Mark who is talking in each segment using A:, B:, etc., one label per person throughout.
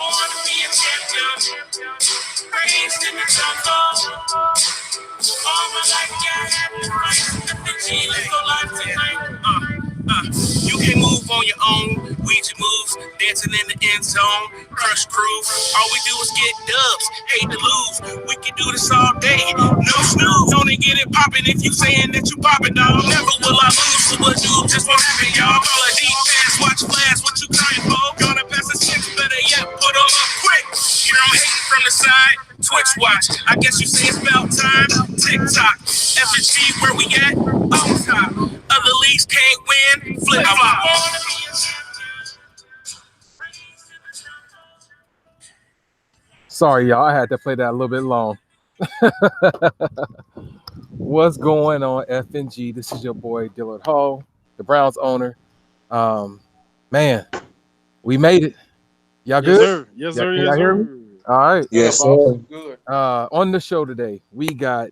A: born to be a champion. Raised in the jungle. All my life, yeah, I had to fight. FNG, let's go live tonight. You can move on your own. Ouija moves, dancing in the end zone. Crush crew. All we do is get dubs. Hate to lose. We can do this all day. No snooze. Only get it popping if you saying that you popping, dog. Never will I lose to a dude. Just won't happen, y'all. Call a deep pass. Watch flash. What you crying for? Gonna pass a six. Better yet, put them up quick. Hear them hating from the side. Twitch watch. I guess you say it's about time. TikTok. FNG, where we at? On top. Other leagues can't win. Flip flop.
B: Sorry, y'all. I had to play that a little bit long. What's going on, FNG? This is your boy, Dillard Hall, the Browns owner. Man, we made it. Y'all good?
C: Sir. Yes, sir.
B: Y'all
C: Yes,
B: hear
C: sir.
B: me? All right.
D: Yes, sir.
A: Good.
B: On the show today, we got,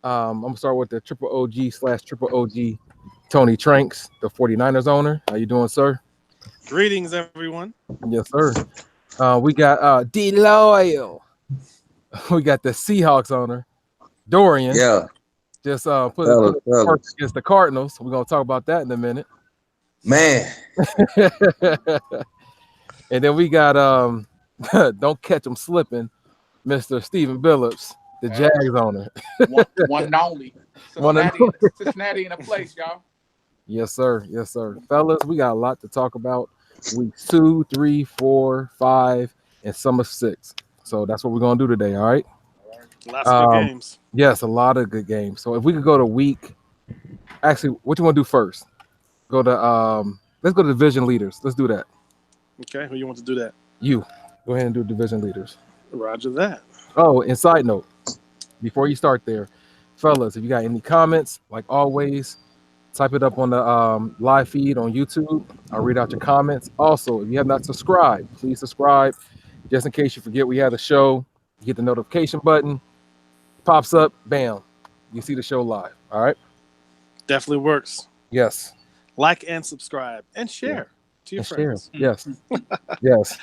B: I'm going to start with the Triple OG / Triple OG, Tony Tranks, the 49ers owner. How you doing, sir?
C: Greetings, everyone.
B: Yes, sir. We got D-Loyal. We got the Seahawks owner, Dorian.
D: Yeah.
B: Just put it against the Cardinals. We're going to talk about that in a minute.
D: Man.
B: And then we got, don't catch them slipping, Mr. Stephen Billups, the Jags owner.
A: One and only. Cincinnati in a place, y'all.
B: Yes, sir. Yes, sir. Fellas, we got a lot to talk about. Weeks 2, 3, 4, 5, and some of 6. So that's what we're going to do today, all right?
C: Lots of good games.
B: Yes, a lot of good games. So if we could go to week, actually, what you want to do first? Go to let's go to division leaders. Let's do that.
C: Okay, who you want to do that?
B: You go ahead and do division leaders.
C: Roger that.
B: Oh, and side note, before you start there, fellas, if you got any comments, like always, type it up on the live feed on YouTube. I'll read out your comments. Also, if you have not subscribed, please subscribe. Just in case you forget we have the show, you hit the notification button, pops up, bam, you see the show live. All right.
C: Definitely works.
B: Yes.
C: Like and subscribe and share to your friends.
B: Yes. Yes.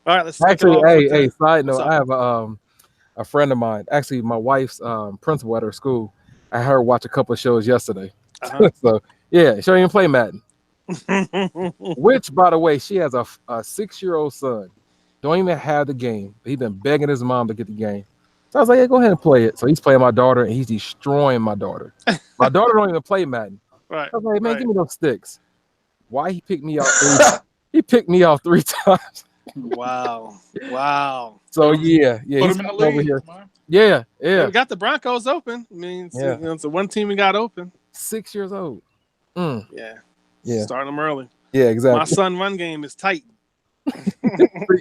C: All right, let's
B: actually. Hey. Side note: I have a friend of mine. Actually, my wife's principal at her school. I had her watch a couple of shows yesterday. So yeah, she don't even play Madden. Which, by the way, she has a 6-year-old son. Don't even have the game. He's been begging his mom to get the game. So I was like, yeah, go ahead and play it. So he's playing my daughter, and he's destroying my daughter. My daughter don't even play Madden.
C: Right.
B: I was like, man, give me those sticks. Why he picked me off? He picked me off 3 times.
C: Wow.
B: So yeah.
A: Put him in the league.
B: Yeah.
C: We got the Broncos open. I mean, it's the one team we got open.
B: 6 years old.
C: Yeah. Starting them early.
B: Yeah, exactly.
C: My son run game is tight.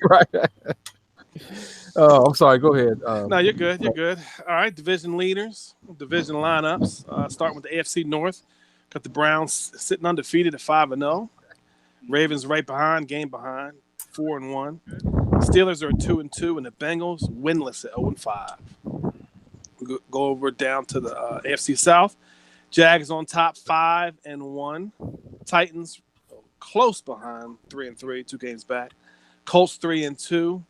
B: Right. Oh, I'm sorry. Go ahead.
C: No, you're good. You're good. All right, division leaders, division lineups. Starting with the AFC North. Got the Browns sitting undefeated at 5-0. Ravens right behind, game behind, 4-1. Steelers are 2-2, and the Bengals winless at 0-5. Go over down to the AFC South. Jags on top, 5-1. Titans close behind, 3-3, 2 games back. Colts 3-2,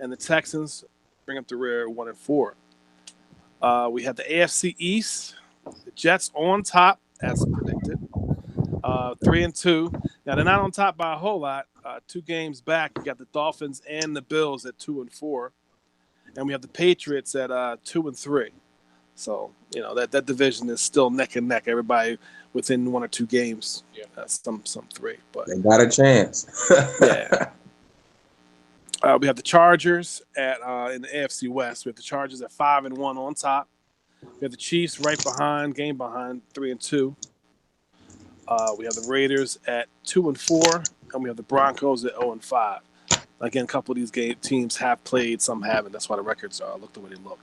C: and the Texans bring up the rear, 1-4. We have the AFC East. The Jets on top, as predicted, 3-2. Now they're not on top by a whole lot. 2 games back, we got the Dolphins and the Bills at 2-4, and we have the Patriots at 2-3. So that division is still neck and neck. Everybody within 1 or 2 games. Yeah, some 3, but
D: they got a chance.
C: Yeah. We have the Chargers at in the AFC West. We have the Chargers at 5-1 on top. We have the Chiefs right behind, game behind, 3-2. We have the Raiders at 2-4, and we have the Broncos at 0-5. Again, a couple of these teams have played, some haven't. That's why the records look the way they look.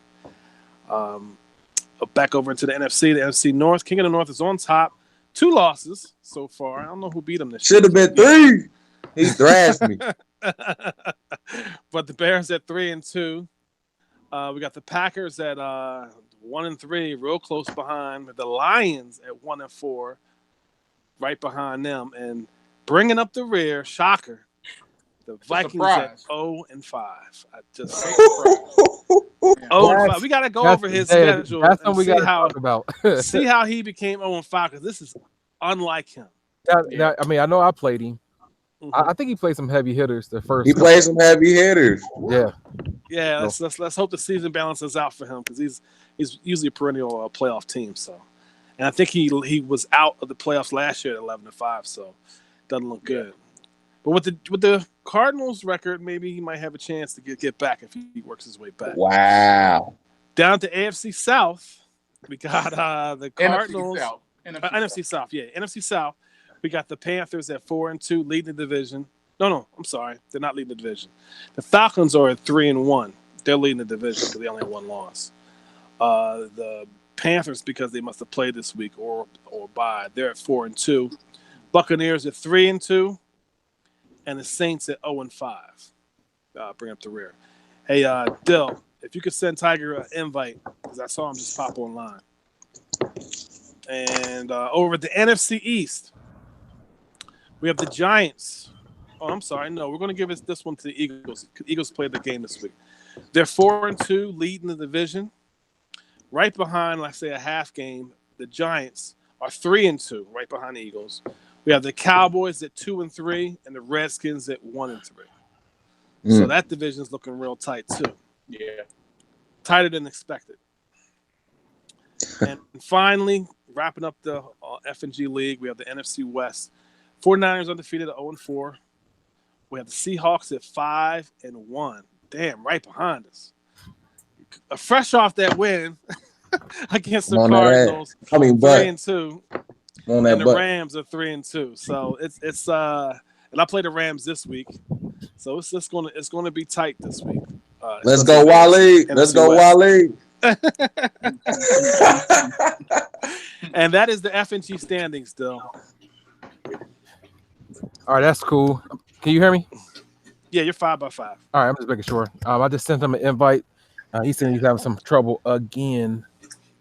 C: Back over into the NFC. The NFC North. King of the North is on top. 2 losses so far. I don't know who beat them this year.
D: Should have been 3. He thrashed me.
C: But the Bears at 3-2. We got the Packers at 1-3, real close behind. With the Lions at 1-4, right behind them, and bringing up the rear. Shocker. The Vikings at 0-5. I just 0-5. We gotta go over his schedule
B: That's
C: and
B: something we gotta talk about.
C: see how he became 0-5 because this is unlike him.
B: I mean, I know I played him. I think he played some heavy hitters the first.
D: He played some heavy hitters.
B: Yeah.
C: Yeah, let's hope the season balances out for him because he's usually a perennial playoff team. So, and I think he was out of the playoffs last year at 11-5, so doesn't look good. But with the Cardinals record, maybe he might have a chance to get back if he works his way back.
D: Wow.
C: Down to AFC South, we got the Cardinals. NFC South, yeah, NFC South. We got the Panthers at 4-2, leading the division. No, I'm sorry, they're not leading the division. The Falcons are at 3-1. They're leading the division because they only have one loss. The Panthers, because they must have played this week or bye, they're at 4-2. Buccaneers at 3-2, and the Saints at 0-5. Bring up the rear. Hey, Dill, if you could send Tiger an invite, because I saw him just pop online. And over at the NFC East, we have the Giants. Oh, I'm sorry. No, we're going to give this one to the Eagles. Eagles played the game this week. They're 4-2, leading the division. Right behind, let's say, a half game, the Giants are 3-2, right behind the Eagles. We have the Cowboys at 2-3, and the Redskins at 1-3. So that division is looking real tight too.
A: Yeah,
C: tighter than expected. And finally, wrapping up the FNG League, we have the NFC West. 49ers undefeated at 0-4. We have the Seahawks at 5-1. Damn, right behind us. Fresh off that win against the Cardinals. 3-2. And the Rams are 3-2. So it's and I play the Rams this week. So it's gonna be tight this week.
D: Let's go, Wally. Let's go, Wally.
C: And that is the FNG standings still.
B: All right, that's cool. Can you hear me?
C: Yeah, you're 5-5.
B: All right, I'm just making sure. I just sent him an invite. He said he's having some trouble again.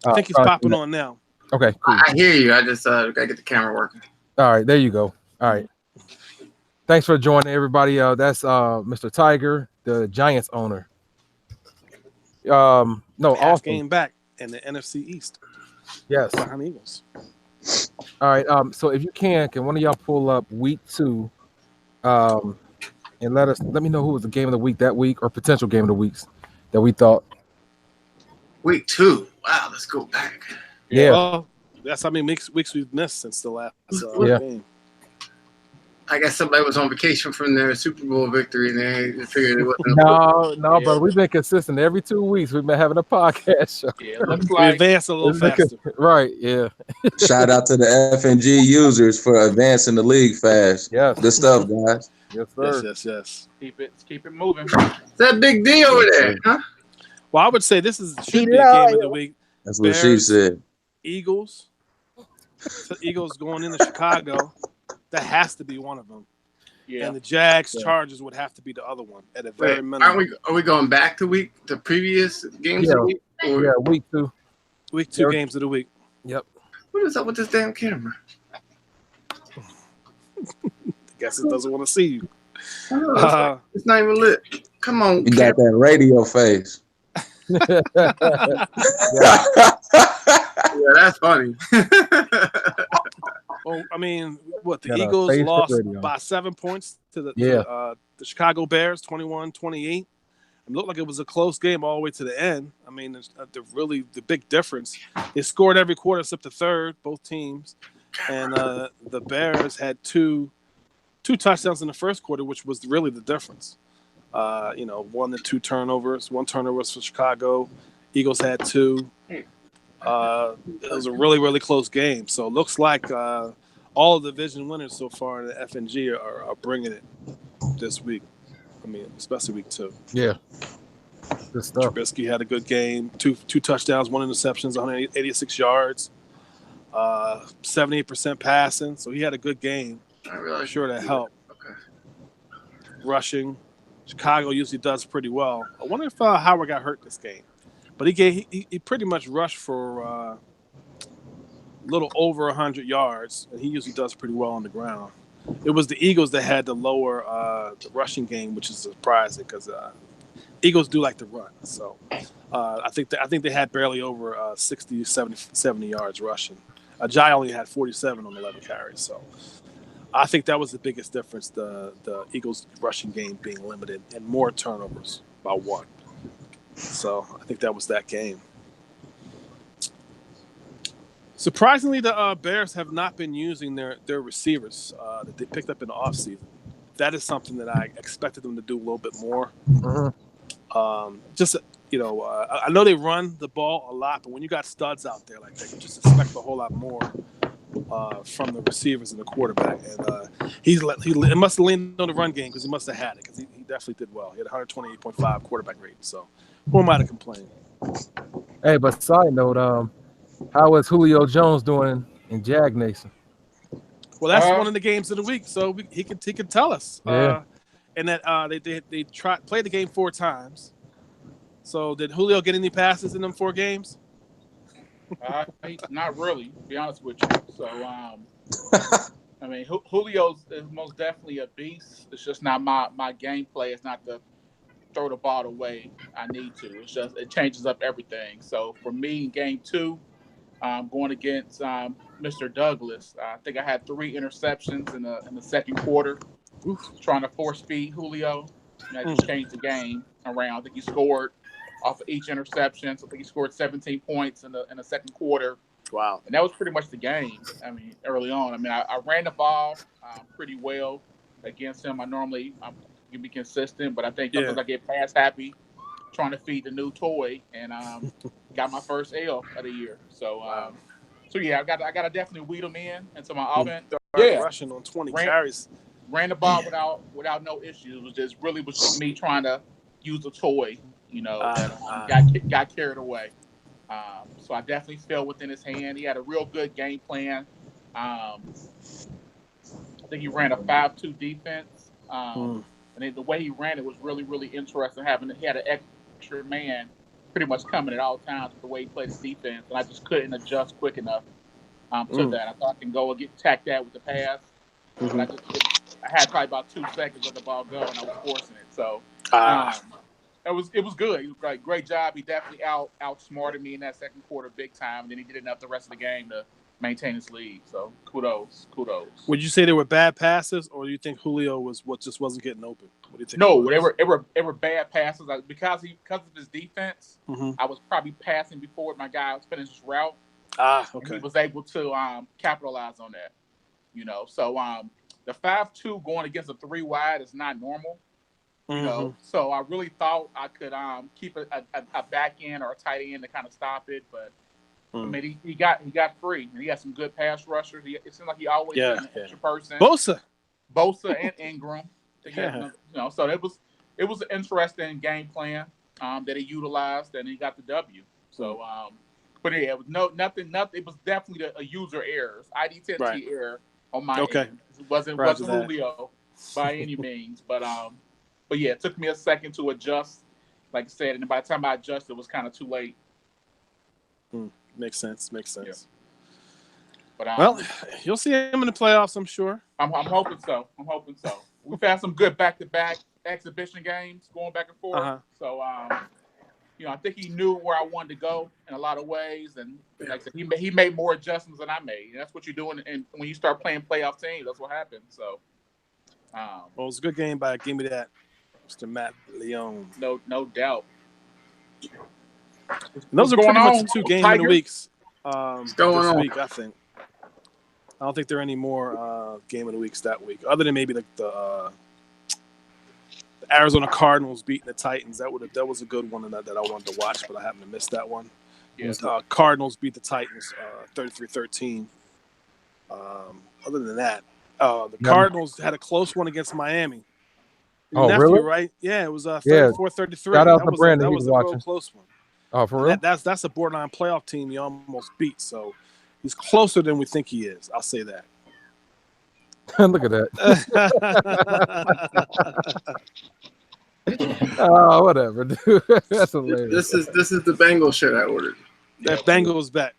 C: I think he's popping on now.
B: Okay, cool.
A: I hear you. I just gotta get the camera working.
B: All right, there you go. All right. Thanks for joining, everybody. That's Mr. Tiger, the Giants owner.
C: Half game back in the NFC East.
B: Yes.
C: Behind the Eagles.
B: All right. So if you can one of y'all pull up week 2, and let me know who was the game of the week that week or potential game of the weeks that we thought.
A: Week 2. Wow, let's go back.
B: Yeah.
C: Well, that's how many weeks we've missed since the last game.
A: I guess somebody was on vacation from their Super Bowl victory and they figured it wasn't.
B: No, brother. We've been consistent. Every 2 weeks we've been having a podcast show.
A: Yeah, looks
C: we advance a little faster.
B: Right, yeah.
D: Shout out to the FNG users for advancing the league fast.
B: Yes.
D: Good stuff, guys.
B: Yes, sir.
C: Yes.
A: Keep it moving. Is that a big deal over there, huh?
C: Well, I would say this should be a game of the week.
D: That's what she said.
C: Eagles. Eagles going into Chicago. That has to be one of them. Yeah. And the Jags Chargers would have to be the other one at a very minimum.
A: Are we going back to the previous games of the week?
B: Yeah, week 2.
C: Week 2 games of the week.
B: Yep.
A: What is up with this damn camera?
C: I guess it doesn't want to see you.
A: It's not even lit. Come on.
D: You got that radio face.
A: Yeah, that's funny.
C: Well, I mean, the Eagles lost by 7 points to the Chicago Bears, 21-28. It looked like it was a close game all the way to the end. I mean, the big difference. They scored every quarter except the third, both teams. And the Bears had two touchdowns in the first quarter, which was really the difference. 1 to 2 turnovers. 1 turnover was for Chicago. Eagles had 2. It was a really, really close game. So it looks like all the division winners so far in the FNG are bringing it this week. I mean, especially week 2.
B: Yeah. Good stuff.
C: Trubisky had a good game. Two touchdowns, 1 interceptions, 186 yards, 78% passing. So he had a good game. I'm sure that helped.
A: Okay.
C: Rushing. Chicago usually does pretty well. I wonder if Howard got hurt this game. But he pretty much rushed for a little over 100 yards, and he usually does pretty well on the ground. it was the Eagles that had the lower the rushing game, which is surprising because Eagles do like to run. So I think they had barely over 60, 70 yards rushing. Jai only had 47 on 11 carries. So I think that was the biggest difference, the Eagles rushing game being limited and more turnovers by one. So I think that was that game. Surprisingly, the Bears have not been using their receivers that they picked up in the offseason. That is something that I expected them to do a little bit more. I know they run the ball a lot, but when you got studs out there like that, you just expect a whole lot more from the receivers and the quarterback. And he must have leaned on the run game because he must have had it because he definitely did well. He had 128.5 quarterback rating. So who am I to complain?
B: Hey, but side note, how is Julio Jones doing in Jag Nation?
C: Well, that's one of the games of the week, so he could tell us.
B: Yeah.
C: And that they played the game 4 times. So did Julio get any passes in them 4 games?
E: Not really, to be honest with you. So, I mean, Julio is most definitely a beast. It's just not my gameplay. It's not to throw the ball away. I need to. It's just it changes up everything. So for me, in game 2, going against Mr. Douglas, I think I had 3 interceptions in the second quarter. Trying to force feed Julio. I just changed the game around. I think he scored off of each interception. So I think he scored 17 points in the second quarter.
C: Wow.
E: And that was pretty much the game. I mean, early on. I mean, I ran the ball pretty well against him. I normally can be consistent, but I think sometimes I get pass happy trying to feed the new toy and got my first L of the year. So, I got to definitely weed him into my offense.
C: Rushing on 20 carries.
E: Ran the ball without no issues. It was just me trying to use a toy, that got carried away. So I definitely fell within his hand. He had a real good game plan. I think he ran a 5-2 defense. And then the way he ran it was really, really interesting. He had an extra man pretty much coming at all times with the way he played his defense, and I just couldn't adjust quick enough to that. I thought I can go and tack that with the pass, but I had probably about 2 seconds to let the ball go, and I was forcing it. So it was good. He was great job. He definitely outsmarted me in that second quarter big time, and then he did enough the rest of the game to maintain his lead. So kudos.
C: Would you say they were bad passes, or do you think Julio just wasn't getting open? What do you think?
E: No, they were bad passes. Because of his defense, I was probably passing before my guy was finished his route.
C: Okay.
E: He was able to capitalize on that. So the 5-2 going against a 3 wide is not normal. So I really thought I could keep a back end or a tight end to kind of stop it, but I mean he got free and he had some good pass rushers. It seemed like he always had an extra person.
C: Bosa
E: and Ingram. So it was an interesting game plan that he utilized and he got the W. So but yeah, it was nothing. It was definitely a user errors, ID10T error on my end. It wasn't Julio by any means, but yeah, it took me a second to adjust, like I said, and by the time I adjusted, it was kind of too late.
C: Makes sense.
E: Yeah. But
C: well, you'll see him in the playoffs, I'm sure.
E: I'm hoping so. We've had some good back-to-back exhibition games going back and forth. So I think he knew where I wanted to go in a lot of ways, and like I said, he made more adjustments than I made. And that's what you're doing, and when you start playing playoff teams, that's what happens. So,
C: well, it was a good game by Give Me That, Mr. Matt Leone.
E: No doubt.
C: And those are pretty much the 2 game of the weeks this week, I think. I don't think there are any more game of the weeks that week, other than maybe like the Arizona Cardinals beating the Titans. That was a good one that I wanted to watch, but I happened to miss that one. Yeah. Cardinals beat the Titans 33-13. Other than that, the Cardinals had a close one against Miami.
B: Really?
C: Right? Yeah, it was 34-33.
B: Shout out to Brandon.
C: That was a real close one.
B: Oh, for real?
C: That's a borderline playoff team he almost beat. So he's closer than we think he is. I'll say that.
B: Look at that. Oh, whatever, dude. That's hilarious.
A: This is the Bengals shirt I ordered.
C: That Bengals back.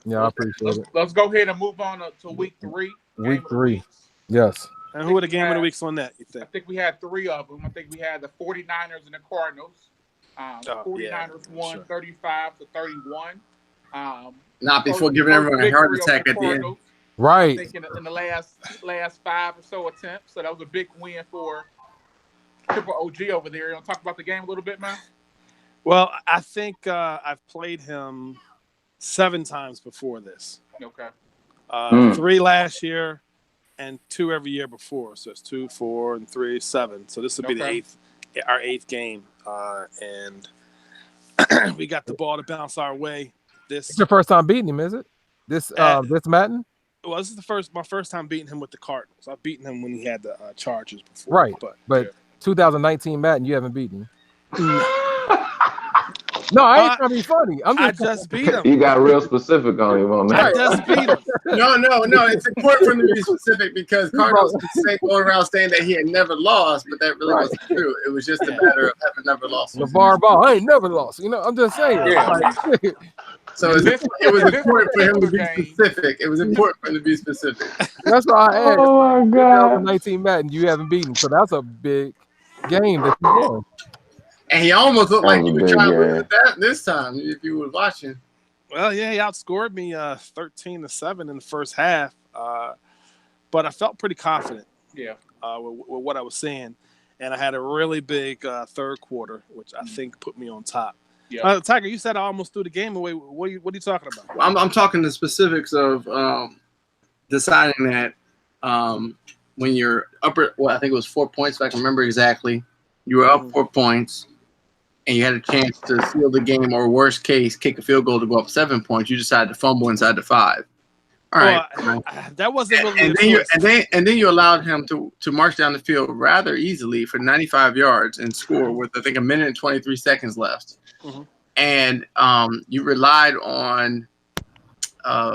B: Yeah, I appreciate it.
E: Let's go ahead and move on to week 3.
B: Week 3. Yes.
C: And who were the game of the weeks on that, you
E: I
C: think?
E: think we had 3 of them. I think we had the 49ers and the Cardinals. The 49ers won 35-31.
F: Not before giving everyone a heart attack at the end.
B: Right.
E: I think in the last 5 or so attempts. So that was a big win for Triple OG over there. You want to talk about the game a little bit, man?
C: Well, I think I've played him 7 times before this.
E: Okay.
C: 3 last year and 2 every year before. So it's 2, 4, and 3, 7. So this will be our 8th game. And we got the ball to bounce our way.
B: It's your first time beating him, is it? This Madden?
C: Well, this is my first time beating him with the Cardinals. I've beaten him when he had the Chargers before.
B: Right. But 2019 Madden, you haven't beaten him. No, I ain't trying to be funny.
C: I just beat him.
G: You got real specific on him on that.
C: I just beat him.
F: No. It's important for him to be specific because Cardinals going around saying that he had never lost, but that really wasn't true. It was just a matter of having never lost.
B: LeVar Ball, I ain't never lost. I'm just saying.
F: Yeah. So it was important for him to be specific. It was important for him to be specific.
B: That's why I asked.
G: Oh my God.
B: 2019 Madden, you haven't beaten. So that's a big game that you won.
F: And he almost looked like he was trying to win
G: game.
F: this time, if you were watching.
C: Well, yeah, he outscored me 13-7 in the first half. But I felt pretty confident with what I was seeing. And I had a really big third quarter, which I think put me on top. Yeah. Tiger, you said I almost threw the game away. What are you talking about?
F: Well, I'm talking the specifics of deciding that when you're upper, well, I think it was 4 points, if I can remember exactly. You were up 4 points, and you had a chance to seal the game, or worst case, kick a field goal to go up 7 points. You decided to fumble inside the 5. All right.
C: That wasn't really
F: and then you allowed him to march down the field rather easily for 95 yards and score with, I think, 1 minute and 23 seconds left. Mm-hmm. And you relied on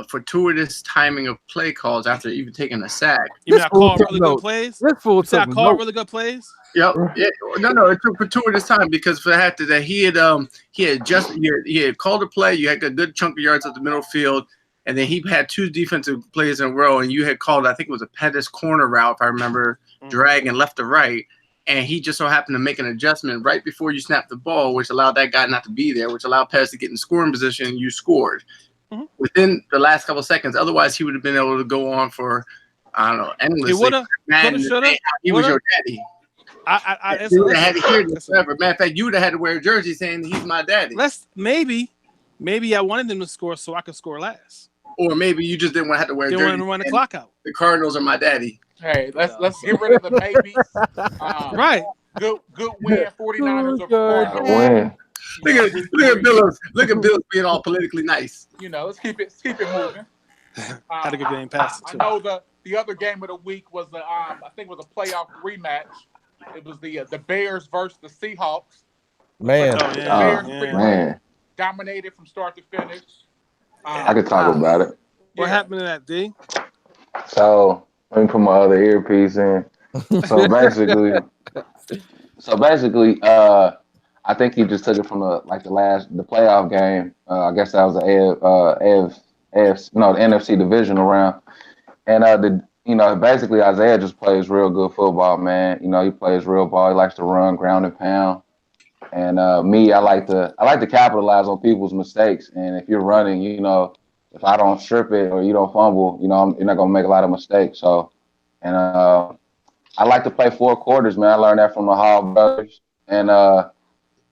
F: fortuitous timing of play calls after even taking a sack.
C: You mean I called really good plays?
B: This fool
C: took really good plays?
F: Yep. Yeah. No, it took fortuitous time because for that he had called a play. You had a good chunk of yards at the middle field, and then he had 2 defensive plays in a row, and you had called, I think it was a Pettis corner route, if I remember, dragging left to right. And he just so happened to make an adjustment right before you snapped the ball, which allowed that guy not to be there, which allowed Pettis to get in scoring position, and you scored within the last couple of seconds. Otherwise, he would have been able to go on for, I don't know, endlessly.
C: He would have,
F: he was your daddy. You would have had to hear this forever. Matter of fact, you would have had to wear a jersey saying he's my daddy.
C: Maybe I wanted them to score so I could score last.
F: Or maybe you just didn't want to have to wear a jersey.
C: Didn't want to run the clock out.
F: The Cardinals are my daddy.
E: Hey, let's get rid of the babies.
C: Right.
E: Good win. 49ers are
G: win.
F: Look at Bills being all politically nice.
E: Let's keep it moving.
C: Had a good game pass it too.
E: I know the other game of the week was I think it was a playoff rematch. It was the Bears versus the Seahawks.
B: Man.
E: Bears dominated from start to finish.
G: I could talk about it.
C: What happened to that, D?
G: So let me put my other earpiece in. So basically, I think he just took it from the playoff game. I guess that was the NFC divisional round. And basically Isaiah just plays real good football, man. He plays real ball. He likes to run, ground and pound. And me, I like to capitalize on people's mistakes. And if you're running, if I don't strip it or you don't fumble, you're not gonna make a lot of mistakes. So, and I like to play 4 quarters, man. I learned that from the Hall brothers. And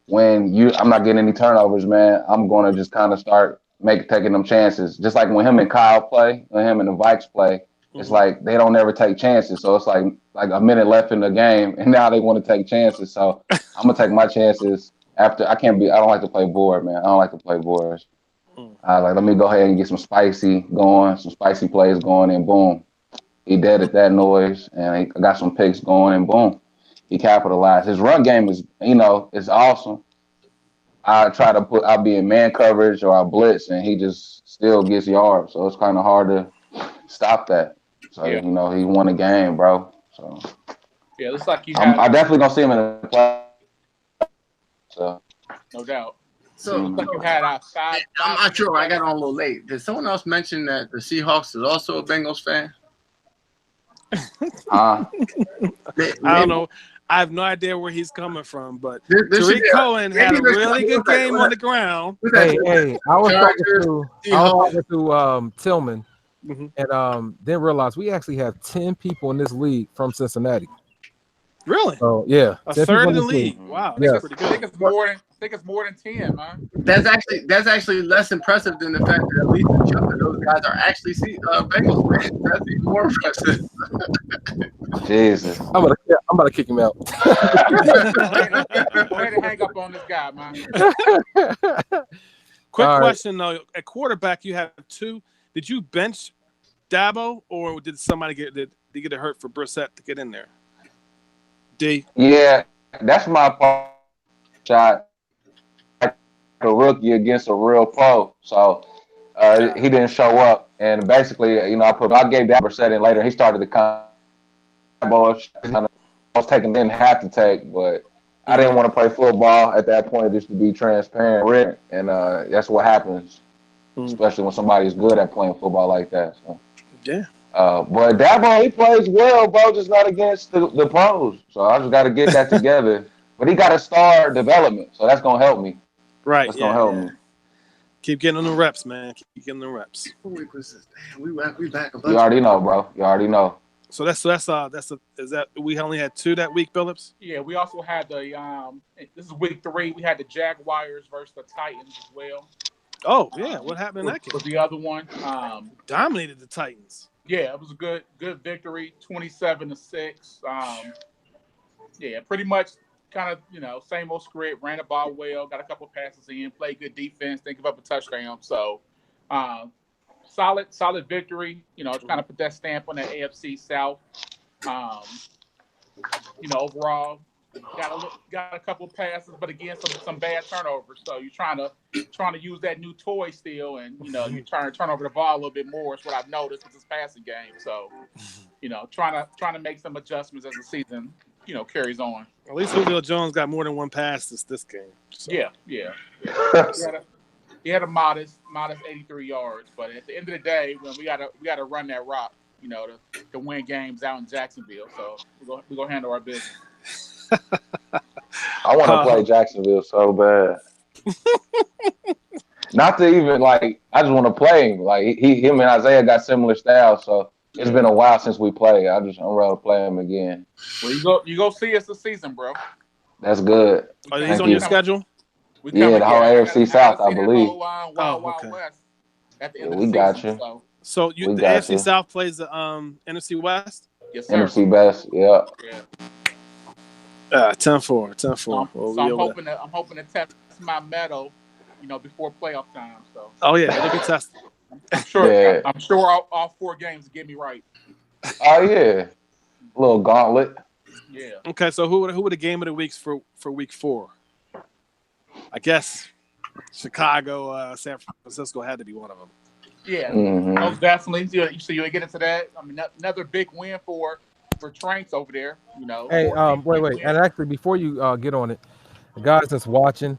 G: when I'm not getting any turnovers, man, I'm gonna just kind of start taking them chances. Just like when him and Kyle play, when him and the Vikes play, it's like they don't ever take chances. So it's like a minute left in the game, and now they want to take chances. So I'm gonna take my chances after. I don't like to play board, man. I don't like to play boards. Let me go ahead and get some spicy plays going, and boom, he dead at that noise, and I got some picks going, and boom, he capitalized. His run game is, it's awesome. I'll be in man coverage or I blitz, and he just still gets yards. So it's kind of hard to stop that. So, he won a game, bro. So
E: yeah, looks like
G: I definitely gonna see him in the play. So
E: no doubt.
F: So
E: looks like you had
F: I'm not sure. I got on a little late. Did someone else mention that the Seahawks is also a Bengals fan?
C: I don't know. I have no idea where he's coming from, but Tariq Cohen had a really good game on the ground.
B: Hey, I was talking to Tillman, and then realized we actually have 10 people in this league from Cincinnati.
C: Really?
B: So yeah,
C: a third in the league. Wow, that's pretty good.
E: I think it's more than 10, man.
F: That's actually less impressive than the fact that at least a chunk of those guys are actually Bengals fans. That's even more impressive.
G: Jesus,
B: I'm about to kick him out.
E: Go ahead and hang up on this guy, man.
C: Quick question though: at quarterback, you have 2. Did you bench Dabo, or did somebody get it hurt for Brissett to get in there? D.
G: Yeah, that's my shot. A rookie against a real pro, so he didn't show up, and basically, I gave that Brissett in later. He started the combo. I was taking, didn't have to take, but I didn't want to play football at that point, just to be transparent, and that's what happens, especially when somebody's good at playing football like that. So.
C: Yeah.
G: But Dabo, he plays well, bro, just not against the pros. So I just got to get that together. But he got a star development, so that's gonna help me.
C: Right.
G: That's gonna help me.
C: Keep getting the reps, man. Keep getting the reps.
F: Damn, we back.
G: You already know, bro. You already know.
C: So is that we only had 2 that week, Phillips?
E: Yeah, we also had the this is week 3. We had the Jaguars versus the Titans as well.
C: Oh yeah, what happened in that game?
E: Was the other one
C: dominated the Titans?
E: Yeah, it was a good victory, 27-6. Yeah, pretty much kind of same old script. Ran the ball well, got a couple of passes in, played good defense, didn't give up a touchdown. So solid victory. Kind of put that stamp on that AFC South. Overall, got a couple of passes, but again, some bad turnovers. So you're trying to use that new toy still, and you're trying to turn over the ball a little bit more. Is what I've noticed with this passing game. So, trying to make some adjustments as the season carries on.
C: At least Julio Jones got more than one pass this game. So.
E: Yeah. He had a modest 83 yards, but at the end of the day, when we gotta run that rock, to win games out in Jacksonville. So we're gonna handle our business.
G: I want to play Jacksonville so bad. Not to even I just want to play him. Him and Isaiah got similar styles, so it's been a while since we played. I'm ready to play him again.
E: Well, you go see us this season, bro.
G: That's good.
C: He's on your schedule?
G: Yeah, the whole AFC South, I believe.
E: Wild West at the end of the
G: we
E: season,
G: got you.
C: So the AFC South plays the NFC West?
E: Yes, sir.
G: NFC West, yeah.
C: 10-4.
E: So I'm hoping to test my metal, before playoff time. So.
C: Oh yeah, it'll be tested.
E: I'm sure. I'm sure all 4 games will get me right.
G: Oh yeah, a little gauntlet.
E: Yeah.
C: Okay, so who were the game of the weeks for week 4? I guess Chicago, San Francisco had to be one of them.
E: Yeah, most definitely. So you get into that. I mean, another big win for Tranks over there.
B: Hey, wait, and actually, before you get on it, the guys that's watching,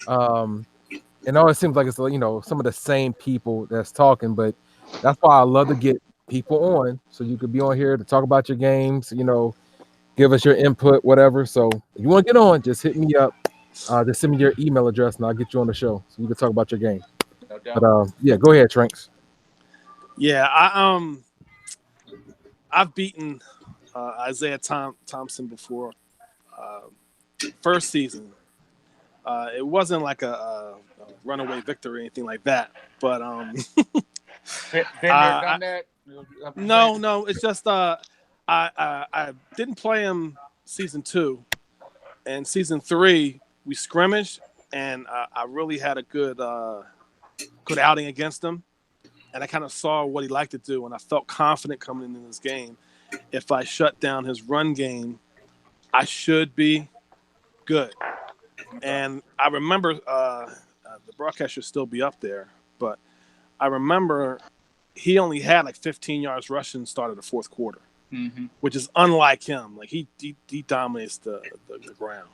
B: it always seems like it's some of the same people that's talking, but that's why I love to get people on, so you could be on here to talk about your games. Give us your input, whatever. So if you want to get on, just hit me up. Just send me your email address, and I'll get you on the show so you can talk about your game.
E: No doubt.
B: But yeah, go ahead, Tranks.
C: Yeah, I've beaten Isaiah Thompson before. First season, it wasn't like a runaway victory or anything like that. But
E: been there, done that.
C: No, it's just I didn't play him season 2, and season 3 we scrimmaged, and I really had a good outing against him, and I kind of saw what he liked to do, and I felt confident coming into this game. If I shut down his run game, I should be good. And I remember the broadcast should still be up there, but I remember he only had 15 yards rushing started the fourth quarter, which is unlike him. He dominates the ground.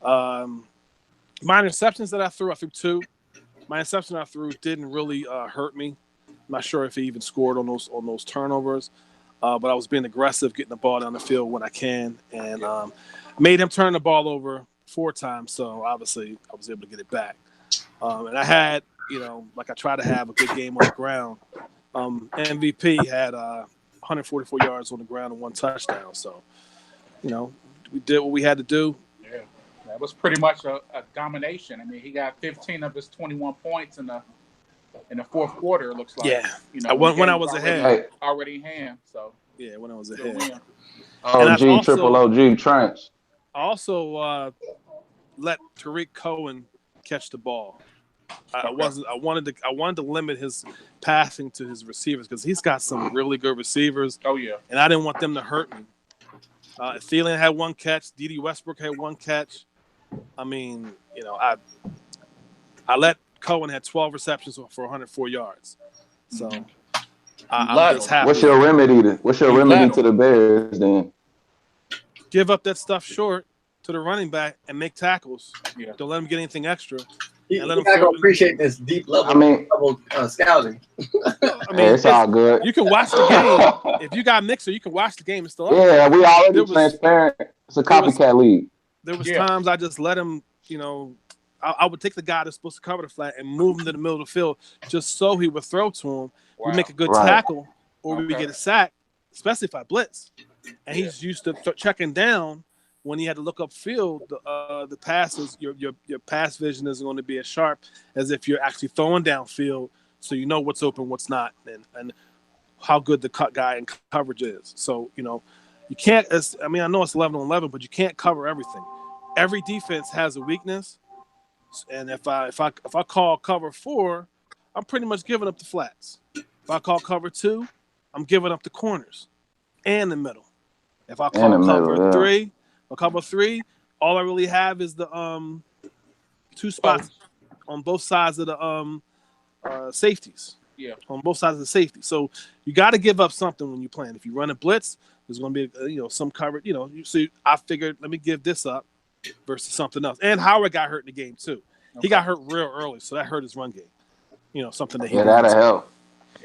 C: My interceptions that I threw 2. My interception I threw didn't really hurt me. I'm not sure if he even scored on those turnovers. but I was being aggressive, getting the ball down the field when I can, and made him turn the ball over 4 times. So obviously, I was able to get it back. And I had, like I try to have a good game on the ground. MVP had 144 yards on the ground and 1 touchdown. So, we did what we had to do.
E: Yeah, that was pretty much a domination. I mean, he got 15 of his 21 points in the fourth quarter. It looks like.
C: Yeah, when I was ahead,
E: already in hand. So
C: yeah, when I was ahead.
G: Triple OG Trench.
C: I also let Tariq Cohen catch the ball. I wanted to limit his passing to his receivers because he's got some really good receivers.
E: Oh yeah,
C: and I didn't want them to hurt me. Thielen had 1 catch. D.D. Westbrook had 1 catch. I mean, I let Cohen had 12 receptions for 104 yards. So I'm just happy.
G: What's your remedy to the Bears then?
C: Give up that stuff short to the running back and make tackles. Yeah. Don't let him get anything extra.
F: You gotta appreciate this deep level scouting.
G: It's all good.
C: You can watch the game. If you got Mixer, you can watch the game. It's still
G: up. We already transparent. It's a copycat league.
C: There was times I just let him, I would take the guy that's supposed to cover the flat and move him to the middle of the field just so he would throw to him. Wow. We make a good tackle or we get a sack, especially if I blitz. And he's used to checking down. When he had to look upfield, the passes, your pass vision isn't going to be as sharp as if you're actually throwing downfield, so you know what's open, what's not, and how good the cut guy and coverage is. So you can't. I know it's 11-on-11, but you can't cover everything. Every defense has a weakness, and if I call cover 4, I'm pretty much giving up the flats. If I call cover 2, I'm giving up the corners and the middle. If I call cover 3. A couple 3, all I really have is the 2 spots on both sides of the safeties. Yeah, on both sides of the safety. So you got to give up something when you plan. If you run a blitz, there's going to be some coverage. So I figured let me give this up versus something else. And Howard got hurt in the game too. Okay. He got hurt real early, so that hurt his run game. Something that he
G: that'll help.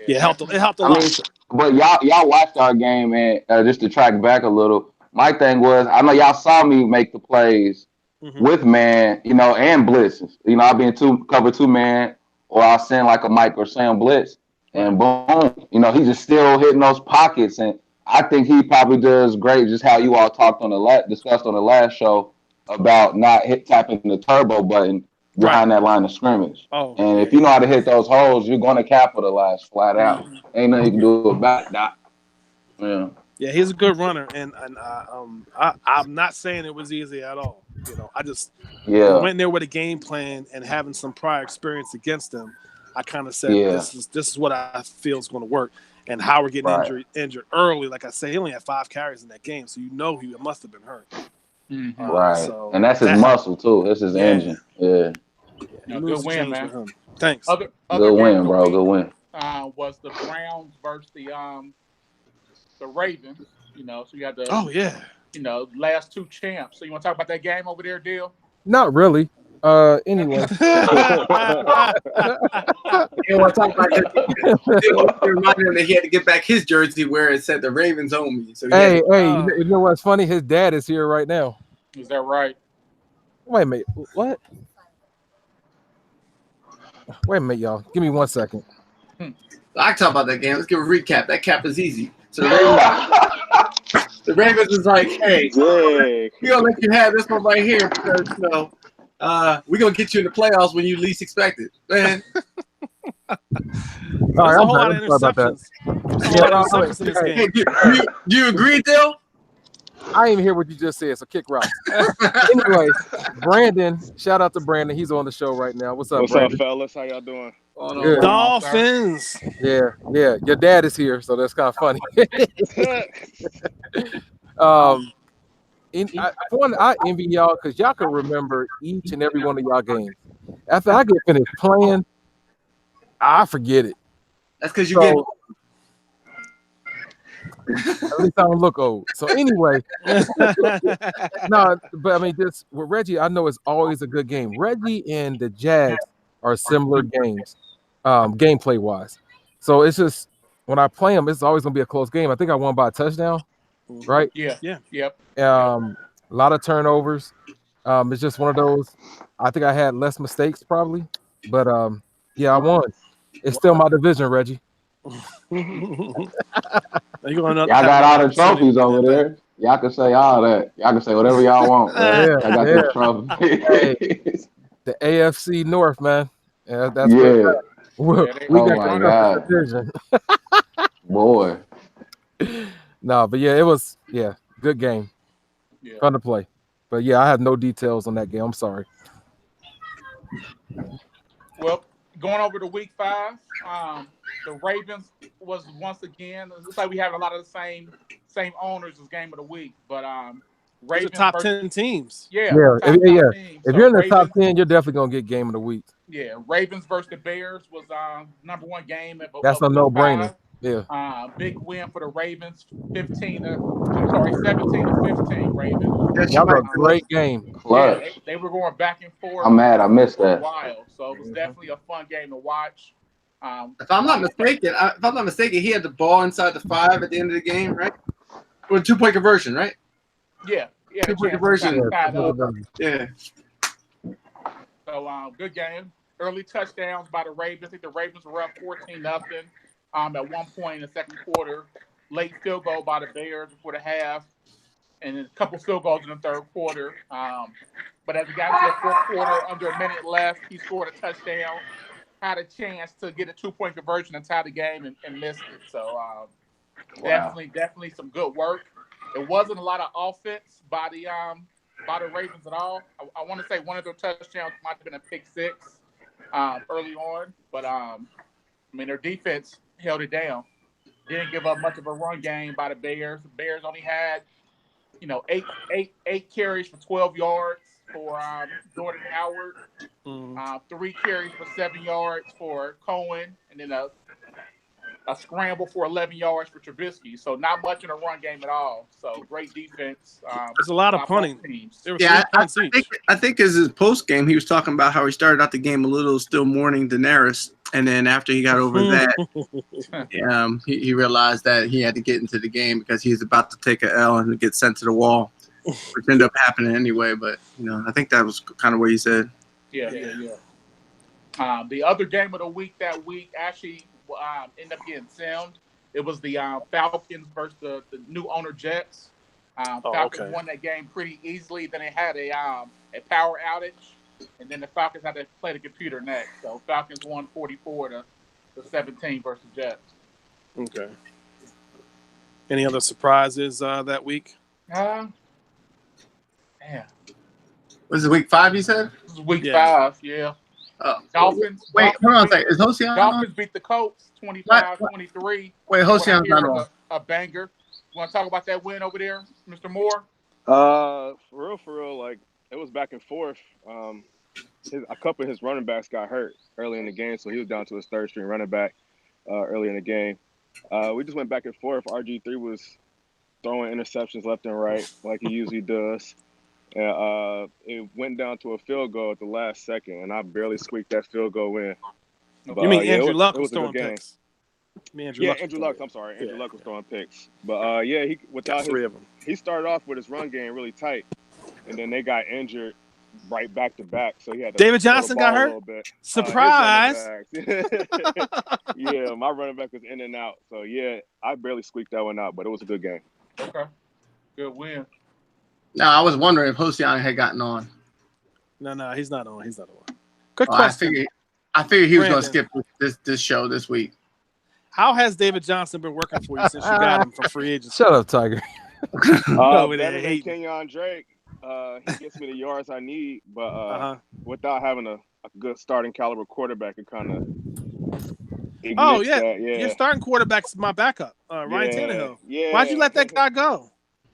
C: Yeah, it helped a lot.
G: But y'all watched our game, and just to track back a little. My thing was, I know y'all saw me make the plays with man, and blitzes. I'll be in cover 2 man, or I'll send like a Mike or Sam blitz, and boom, he's just still hitting those pockets. And I think he probably does great, just how you all discussed on the last show about not tapping the turbo button behind that line of scrimmage. And if you know how to hit those holes, you're going to capitalize flat out. Ain't nothing you can do about that. Yeah.
C: Yeah, he's a good runner, and I'm not saying it was easy at all. I just went there with a game plan and having some prior experience against them. I kind of said this is what I feel is going to work. And Howard getting injured early, like I said, he only had 5 carries in that game, so he must have been hurt.
G: Right, and that's his muscle too. That's his engine. Yeah.
E: Good win, man.
C: Thanks.
E: Other
G: good win, bro. Good win.
E: Was the Browns versus the Ravens, so you had last 2 champs. So you want to talk about that game over there, Deal?
B: Not really. Anyway.
F: You want to talk about that? Remind him that he had to get back his jersey where it said the Ravens own me. So
B: you know what's funny? His dad is here right now.
E: Is that right?
B: Wait a minute. What? Wait a minute, y'all. Give me 1 second.
F: I can talk about that game. Let's give a recap. That cap is easy. So the Ravens is like, hey, we're gonna let you have this one right here because we're gonna get you in the playoffs when you least expect it. Man.
C: All right, a whole lot of interceptions.
F: Hey, do you agree, Dill?
B: I didn't even hear what you just said, so kick rocks. Anyway, Brandon, shout out to Brandon. He's on the show right now. What's up, Brandon?
H: Up, fellas? How y'all doing?
B: Good.
C: Dolphins.
B: Yeah. Your dad is here, so that's kind of funny. I envy y'all because y'all can remember each and every one of y'all games. After I get finished playing, I forget it.
F: That's because you get.
B: At least I don't look old. So anyway, no, but I mean, this with Reggie, I know it's always a good game. Reggie and the Jags are similar games, gameplay wise. So it's just when I play them, it's always gonna be a close game. I think I won by a touchdown, right?
E: Yeah. Yep.
B: A lot of turnovers. It's just one of those. I think I had less mistakes probably, but yeah, I won. It's still my division, Reggie.
G: Y'all got all the trophies over there. Y'all can say all that. Y'all can say whatever y'all want, man. I got the trophy.
B: Hey, the AFC North, man. Yeah, that's
G: yeah.
B: We got
G: my God.
B: division.
G: Boy.
B: No, but yeah, it was good game.
E: Yeah.
B: Fun to play. But yeah, I have no details on that game. I'm sorry.
E: Well, going over to week 5, the Ravens was once again. It looks like we have a lot of the same owners as game of the week, but
C: Ravens top 10 teams.
E: Yeah.
B: Teams. If you're in the top 10, you're definitely gonna get game of the week.
E: Yeah, Ravens versus the Bears was number 1 game.
B: That's a no-brainer. Yeah.
E: Big win for the Ravens, 17 to 15 Ravens.
B: That was a great game.
G: Clutch.
E: Yeah, they were going back and forth.
G: I'm mad I missed that.
E: Wild. So it was definitely a fun game to watch.
F: If I'm not mistaken, he had the ball inside the 5 at the end of the game, right? With 2-point conversion, right?
E: Yeah.
F: 2-point conversion. Yeah.
E: So good game. Early touchdowns by the Ravens. I think the Ravens were up 14-0 at one point in the second quarter. Late field goal by the Bears before the half, and then a couple field goals in the third quarter. But as we got into the fourth quarter, under a minute left, he scored a touchdown. Had a chance to get a 2-point conversion and tie the game and missed it. So definitely some good work. It wasn't a lot of offense by the Ravens at all. I want to say one of their touchdowns might have been a pick 6 early on, but their defense held it down. Didn't give up much of a run game by the Bears. The Bears only had, eight carries for 12 yards for Jordan Howard, 3 carries for 7 yards for Cohen, and then a scramble for 11 yards for Trubisky. So not much in a run game at all. So great defense.
C: There's a lot of punting.
F: I think as his post game, he was talking about how he started out the game a little still mourning Daenerys, and then after he got over that, he realized that he had to get into the game because he's about to take an L and get sent to the wall, which ended up happening anyway. But I think that was kind of what he said.
E: Yeah. The other game of the week that week actually ended up getting filmed. It was the Falcons versus the new owner Jets. Falcons won that game pretty easily. Then they had a power outage, and then the Falcons had to play the computer next. So Falcons won 44-17 versus Jets.
C: Okay. Any other surprises that week?
E: Yeah.
F: Was it week 5? You said
E: This is week 5. Yeah. Dolphins.
F: Wait, hold on a second. Is Hosea
E: Dolphins beat the Colts 25-23.
F: Wait, Hosea's not on.
E: A banger. You want to talk about that win over there, Mr. Moore?
H: For real. Like, it was back and forth. A couple of his running backs got hurt early in the game, so he was down to his third string running back early in the game. We just went back and forth. RG3 was throwing interceptions left and right like he usually does. And it went down to a field goal at the last second, and I barely squeaked that field goal in. But,
C: you mean Andrew Luck was throwing picks?
H: Andrew Luck. I'm sorry. Andrew Luck was throwing picks. But, he without
C: 3 of them.
H: He started off with his run game really tight, and then they got injured right back to back. So he had to
C: David Johnson got hurt? Surprise!
H: Yeah, my running back was in and out. So, I barely squeaked that one out, but it was a good game.
E: Okay. Good win.
F: No, I was wondering if Hosea had gotten on.
C: No, he's not on. Good question.
F: I figured he was going to skip this show this week.
C: How has David Johnson been working for you since you got him from free agency?
B: Shut up, Tiger.
H: Better than Kenyon Drake. He gets me the yards I need, but without having a good starting caliber quarterback, it kind of
C: Your starting quarterback's my backup, Ryan Tannehill.
H: Yeah.
C: Why'd you let that guy go?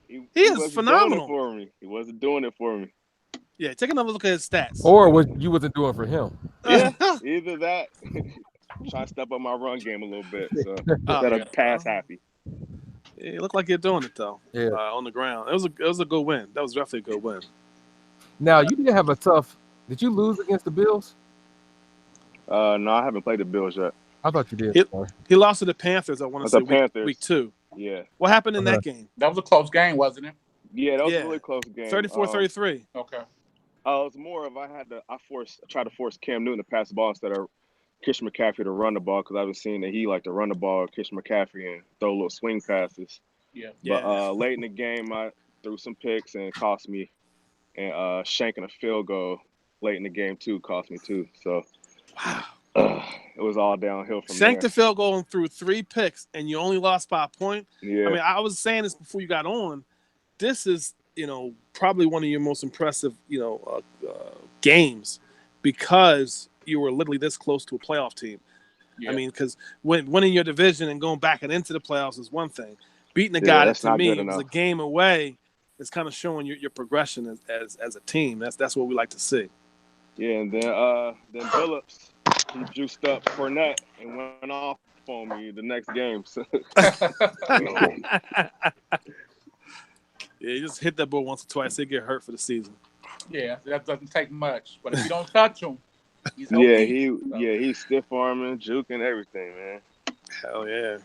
C: He is phenomenal.
H: He wasn't doing it for me.
C: Yeah, take another look at his stats.
B: Or what you wasn't doing for him.
H: Yeah, either that. I'm trying to step up my run game a little bit, so instead of pass happy.
C: Yeah, it looked like you're doing it though.
B: Yeah,
C: on the ground. It was a good win. That was definitely a good win.
B: Now you didn't have a tough. Did you lose against the Bills?
H: No, I haven't played the Bills yet.
B: I thought you did.
C: He lost to the Panthers, I want to say, week 2.
H: Yeah.
C: What happened in that game?
E: That was a close game, wasn't it?
H: Yeah, that was a really close game.
C: 34-33.
E: Okay.
H: It was more of I tried to force Cam Newton to pass the ball instead of Christian McCaffrey to run the ball because I've been seeing that he liked to run the ball, Christian McCaffrey, and throw little swing passes.
E: Yeah.
H: But late in the game, I threw some picks and it cost me. And shanking a field goal late in the game, too, cost me, too. So, it was all downhill from there.
C: Shanked the field goal and threw 3 picks, and you only lost by a point.
H: Yeah.
C: I mean, I was saying this before you got on. This is, probably one of your most impressive, games because you were literally this close to a playoff team. Yeah. I mean, because winning your division and going back and into the playoffs is one thing. Beating a guy that, to me, was a game away is kind of showing your progression as a team. That's what we like to see.
H: Yeah, and then Billups, he juiced up Fournette and went off on me the next game. So.
C: Yeah, you just hit that ball once or twice, they get hurt for the season.
E: Yeah, that doesn't take much. But if you don't touch him, he's
H: he's stiff arming, juking, everything, man.
C: Hell yeah.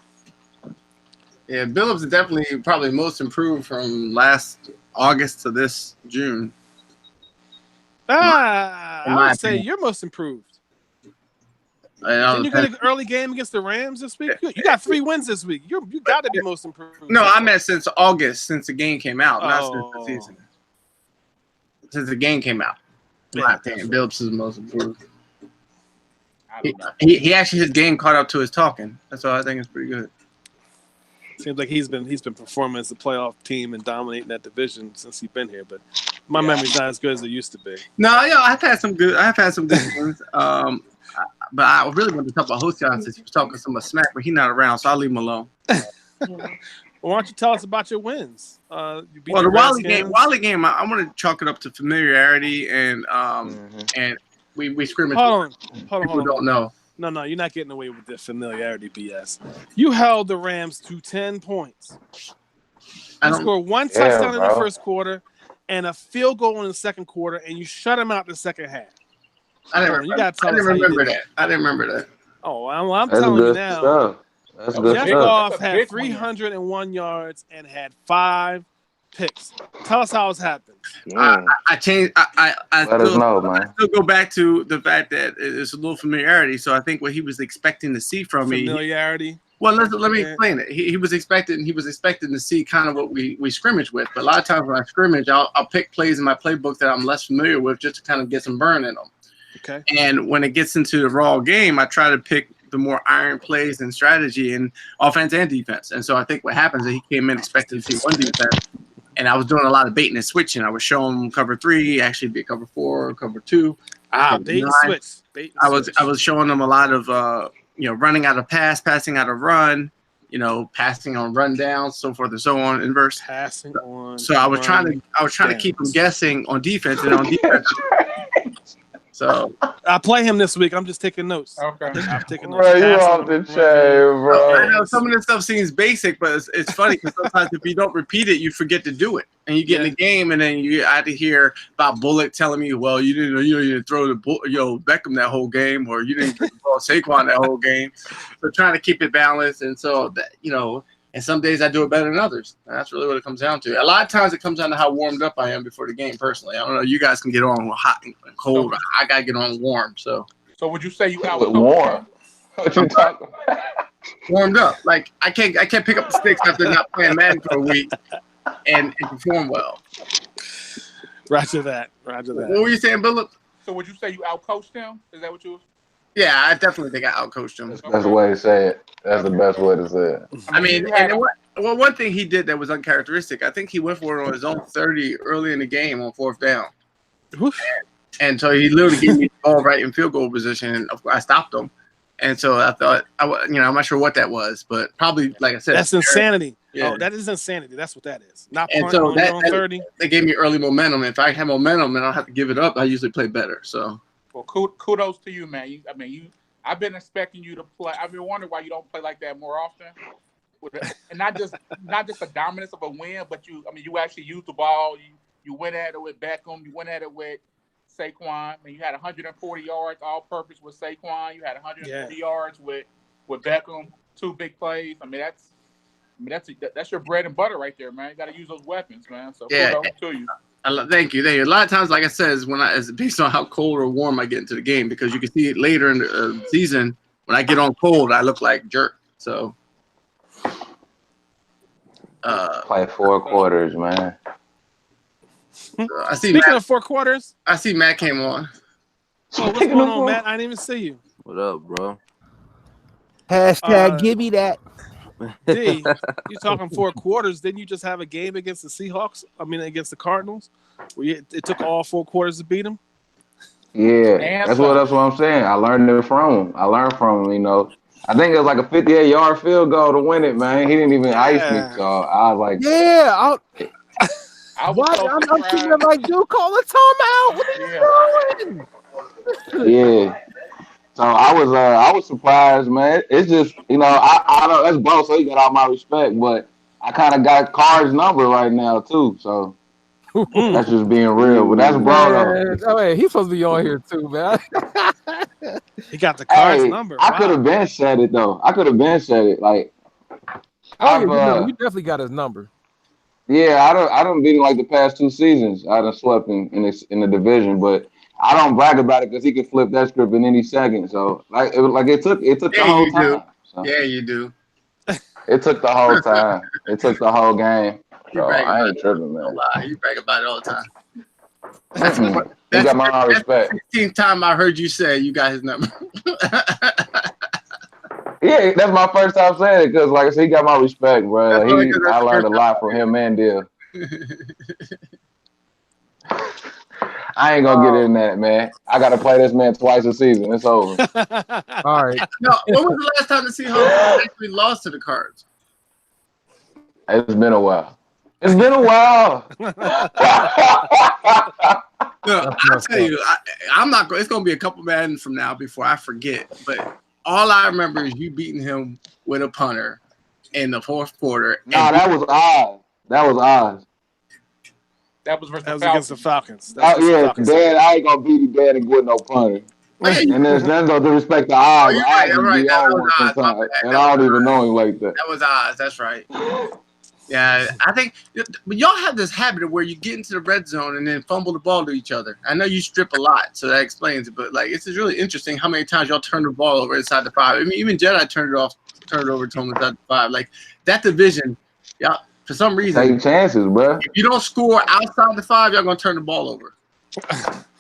F: Yeah, Billups is definitely probably most improved from last August to this June.
C: I would say you're most improved. Didn't you get an early game against the Rams this week? You got 3 wins this week. You got to be most improved.
F: No, I meant since August, since the game came out, not since the season. Since the game came out. My opinion, Billups is the most improved. He actually, his game caught up to his talking. That's all I think is pretty good.
C: Seems like he's been performing as a playoff team and dominating that division since he's been here. But my memory's not as good as it used to be.
F: No, I've had some good ones. But I really want to talk about Hosea since he was talking so much smack, but he's not around, so I'll leave him alone.
C: Well, why don't you tell us about your wins?
F: The Wally game, I want to chalk it up to familiarity and we scrimmaged.
C: Hold on.
F: People don't know.
C: No, you're not getting away with the familiarity BS. You held the Rams to 10 points. You scored 1 touchdown in the first quarter and a field goal in the second quarter, and you shut them out the second half.
F: I didn't remember that. I didn't remember that.
C: Oh, I'm telling you now.
G: That's good
C: Jeff
G: stuff.
C: Goff had 301 yards and had 5 picks. Tell us how it's happened.
F: I changed. I
G: Let us know, man.
F: I still go back to the fact that it's a little familiarity. So I think what he was expecting to see from me.
C: Familiarity.
F: Well, let me explain it. He was expecting to see kind of what we scrimmage with. But a lot of times when I scrimmage, I'll pick plays in my playbook that I'm less familiar with just to kind of get some burn in them.
C: Okay.
F: And when it gets into the raw game, I try to pick the more iron plays and strategy in offense and defense. And so I think what happens is he came in expecting to see one defense, and I was doing a lot of baiting and switching. I was showing him cover 3, actually be cover 4, cover 2.
C: Bait and switch.
F: I was showing them a lot of running out of pass, passing out of run, passing on run down, so forth and so on, inverse.
C: Passing on.
F: So I was trying to keep them guessing on defense and on defense. So
C: I play him this week. I'm just taking notes.
E: Okay.
C: I'm taking notes.
G: Bro, you off the chain, bro.
F: I know some of this stuff seems basic, but it's funny because sometimes if you don't repeat it, you forget to do it, and you get in the game, and then you had to hear about Bullock telling me, "Well, you didn't throw the Beckham that whole game, or you didn't throw Saquon that whole game." So trying to keep it balanced, and so that and some days I do it better than others. And that's really what it comes down to. A lot of times it comes down to how warmed up I am before the game. Personally, I don't know. You guys can get on hot and cold. I gotta get on warm. So
E: would you say you got
G: warm? What you talking about?
F: Warmed up. Like I can't pick up the sticks after not playing Madden for a week and perform well.
C: Roger that.
F: What were you saying, Bill?
E: So would you say you outcoached him? Is that what you?
F: Yeah, I definitely think I outcoached him.
G: That's the way to say it. That's the best way to say it.
F: I mean, one thing he did that was uncharacteristic. I think he went for it on his own 30 early in the game on 4th down. And so he literally gave me the ball right in field goal position, and I stopped him. And so I thought, I'm not sure what that was, but probably, like I said,
C: that's insanity.
F: Yeah.
C: Oh, that is insanity. That's what that is. Not
F: and so
C: on 30.
F: They gave me early momentum. If I have momentum and I don't have to give it up, I usually play better. So.
E: Well, kudos to you, man. I've been expecting you to play. I've been wondering why you don't play like that more often, and not just the dominance of a win, but you actually used the ball. You went at it with Beckham. You went at it with Saquon. You had 140 yards all-purpose with Saquon. You had 140 yards with with Beckham, 2 big plays. I mean, that's your bread and butter right there, man. You got to use those weapons, man. So kudos to you.
F: Thank you. A lot of times, like I said, is it's based on how cold or warm I get into the game, because you can see it later in the season. When I get on cold, I look like jerk. So,
G: play 4 quarters, man.
F: I see.
C: Speaking
F: Matt,
C: of 4 quarters,
F: I see Matt came on.
C: oh, what's going on, Matt? I didn't even see you.
I: What up, bro?
B: Hashtag give me that.
C: D, you talking 4 quarters? Didn't you just have a game against the Seahawks? I mean, against the Cardinals, where it took all 4 quarters to beat them?
G: Yeah, that's what I'm saying. I learned it from him. You know. I think it was like a 58-yard field goal to win it, man. He didn't even ice me, so I was like,
B: yeah.
E: I'm
B: sitting there like, dude, call a timeout. What are you doing?
G: Yeah. So I was surprised, man. It's just, you know, I know that's bro, so he got all my respect, but I kind of got Card's number right now too, so that's just being real. But that's bro.
B: Oh, hey, he's supposed to be on here too, man.
C: He got the Card's number.
G: I could have been said it though. Like,
B: you definitely got his number.
G: Yeah, I don't beat him like the past 2 seasons. I done swept in the division, but I don't brag about it because he could flip that script in any second. So it took the whole time. So.
F: Yeah, you do.
G: It took the whole time. It took the whole game. So I ain't tripping, man.
F: You brag about it all the time.
G: You got my respect.
F: That's the 16th time I heard you say you got his number.
G: Yeah, that's my first time saying it because, like I said, he got my respect, bro. I learned a lot from him and Dill. I ain't gonna get in that, man. I gotta play this man twice a season. It's over.
B: All right.
F: No, when was the last time the Seahawks actually lost to the Cards?
G: It's been a while.
F: No, I'll tell you, I'm not going. It's gonna be a couple Madden from now before I forget. But all I remember is you beating him with a punter in the 4th quarter.
G: Nah, that was Oz.
E: That was
C: against the Falcons.
G: Dan, I ain't gonna beat Dan and with no punter. And there's no disrespect to Oz.
F: You're right. That was Oz.
G: And I don't even know him like that.
F: That was Oz. That's right. Yeah, I think y'all have this habit of where you get into the red zone and then fumble the ball to each other. I know you strip a lot, so that explains it. But like, it's just really interesting how many times y'all turn the ball over inside the 5. I mean, even Jedi turned it over to him inside the 5. Like that division, y'all for some reason
G: take chances, bro.
F: If you don't score outside the 5, y'all gonna turn the ball over.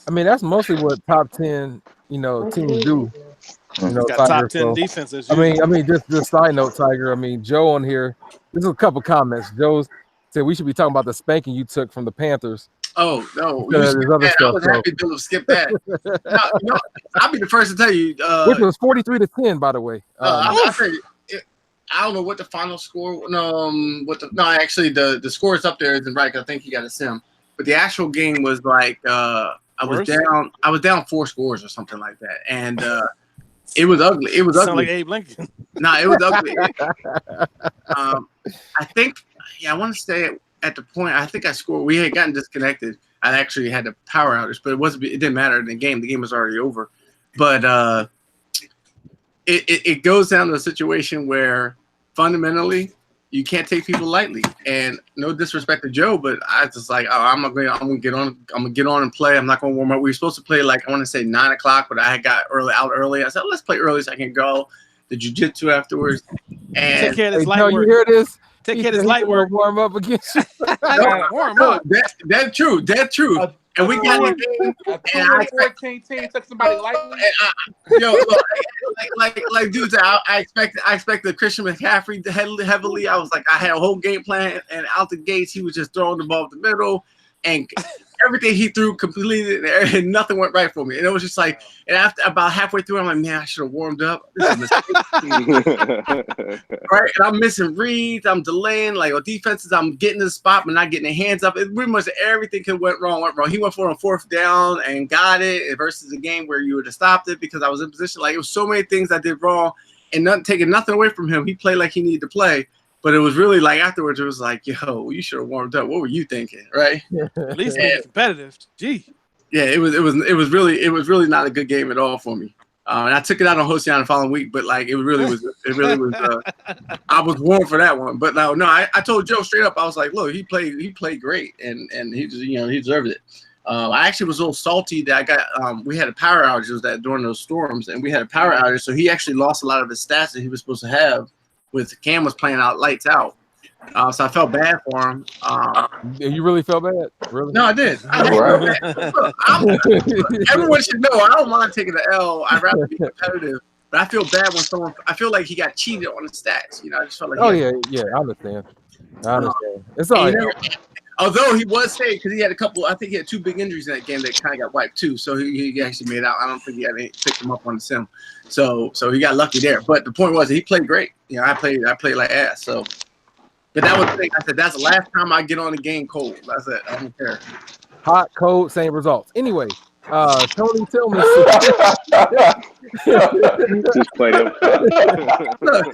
B: I mean, that's mostly what top 10, teams do.
C: Got top 10 defenses.
B: I mean, just side note, Tiger. I mean, Joe on here. There's a couple comments. Joe said we should be talking about the spanking you took from the Panthers.
F: Oh no, I was happy to skip that. I'll be the first to tell you.
B: Which was 43-10, by the way.
F: I don't know what the final score. Actually, the score is up there isn't right. I think he got a sim, but the actual game was like I was down 4 scores or something like that, and it was ugly. It was ugly.
C: Like Abe Lincoln.
F: No, it was ugly. I think, I want to say at the point, I think I scored. We had gotten disconnected. I actually had a power outage, but it didn't matter in the game. The game was already over. But it goes down to a situation where fundamentally you can't take people lightly. And no disrespect to Joe, but I was just like, I'm gonna get on and play. I'm not gonna warm up. We were supposed to play like I want to say 9 o'clock, but I had got out early. I said, let's play early so I can go the jiu-jitsu afterwards. And
C: take care of this light work.
B: You hear this?
C: Take care of this light work.
B: Warm up against you.
C: Warm up.
F: That's true. That's true. And we got the game.
E: And I 14 team took somebody lightly.
F: Like dudes, I expected Christian McCaffrey heavily. I was like, I had a whole game plan, and out the gates, he was just throwing the ball up the middle, and everything he threw completed, and nothing went right for me. And it was just like, and after about halfway through, I'm like, man, I should have warmed up. This is a mistake. Right? And I'm missing reads. I'm delaying. Like on defenses, I'm getting the spot, but not getting the hands up. It pretty much everything went wrong. He went for a 4th down and got it versus a game where you would have stopped it because I was in position. Like it was so many things I did wrong and taking nothing away from him. He played like he needed to play. But it was really like afterwards, it was like, yo, you should have warmed up. What were you thinking, right?
C: At least make it competitive. Gee.
F: Yeah, it was really not a good game at all for me. And I took it out on Hossein the following week, but like it really was. I was warm for that one, but no. I told Joe straight up. I was like, look, he played great, and he just he deserved it. I actually was a little salty that I got. We had a power outage during those storms, and we had a power outage, so he actually lost a lot of his stats that he was supposed to have. With Cam was playing out lights out, so I felt bad for him.
B: You really felt bad? Really?
F: No, I did. Everyone should know I don't mind taking the L. I'd rather be competitive, but I feel bad when I feel like he got cheated on the stats. I just felt like.
B: Yeah, I understand. It's all right.
F: Although he was saved because he had I think he had 2 big injuries in that game that kind of got wiped too. So he actually made out. I don't think he had picked him up on the sim. So he got lucky there. But the point was he played great. I played like ass. So, but that was the thing. I said that's the last time I get on the game cold. That's it. I don't care.
B: Hot, cold, same results. Anyway, Tony Tillman.
H: Just played him.
F: Look,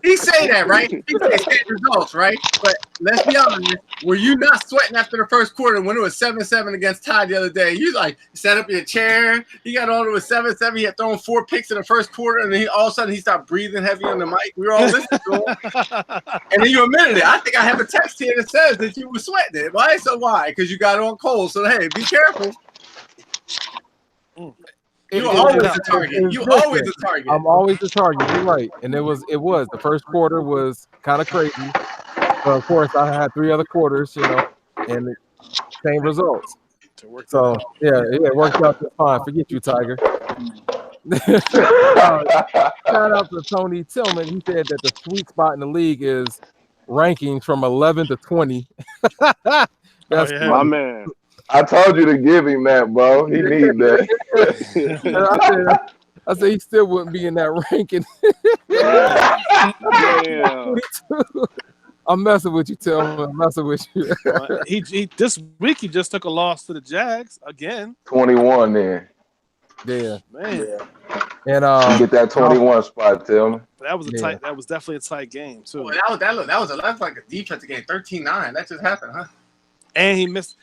F: he say that, right? He say same results, right? But let's be honest, were you not sweating after the first quarter when it was 7-7 against Tide the other day? You like sat up in your chair. He got on, it was 7-7. He had thrown 4 picks in the first quarter, and then all of a sudden he started breathing heavy on the mic. We were all listening to him. And then you admitted it. I think I have a text here that says that you were sweating it. Why? So why? Because you got on cold. So hey, be careful. You're always a target. You're always a target.
B: I'm always a target. You're right. And it was the first quarter was kind of crazy. But of course, I had 3 other quarters, and same results. So yeah, it worked out just fine. Forget you, Tiger. Shout out to Tony Tillman. He said that the sweet spot in the league is rankings from 11 to 20. That's
H: my man.
G: I told you to give him that, bro. He need that.
B: I said he still wouldn't be in that ranking.
H: Damn.
B: I'm messing with you, Tillman. I'm messing with you.
C: he this week he just took a loss to the Jags again.
G: 21 then.
B: Yeah,
C: man.
B: And
G: you get that 21 spot, Tillman.
C: That was tight. That was definitely a tight game too.
F: Oh, that was like a defensive game. 13-9. That just happened, huh?
C: And he missed.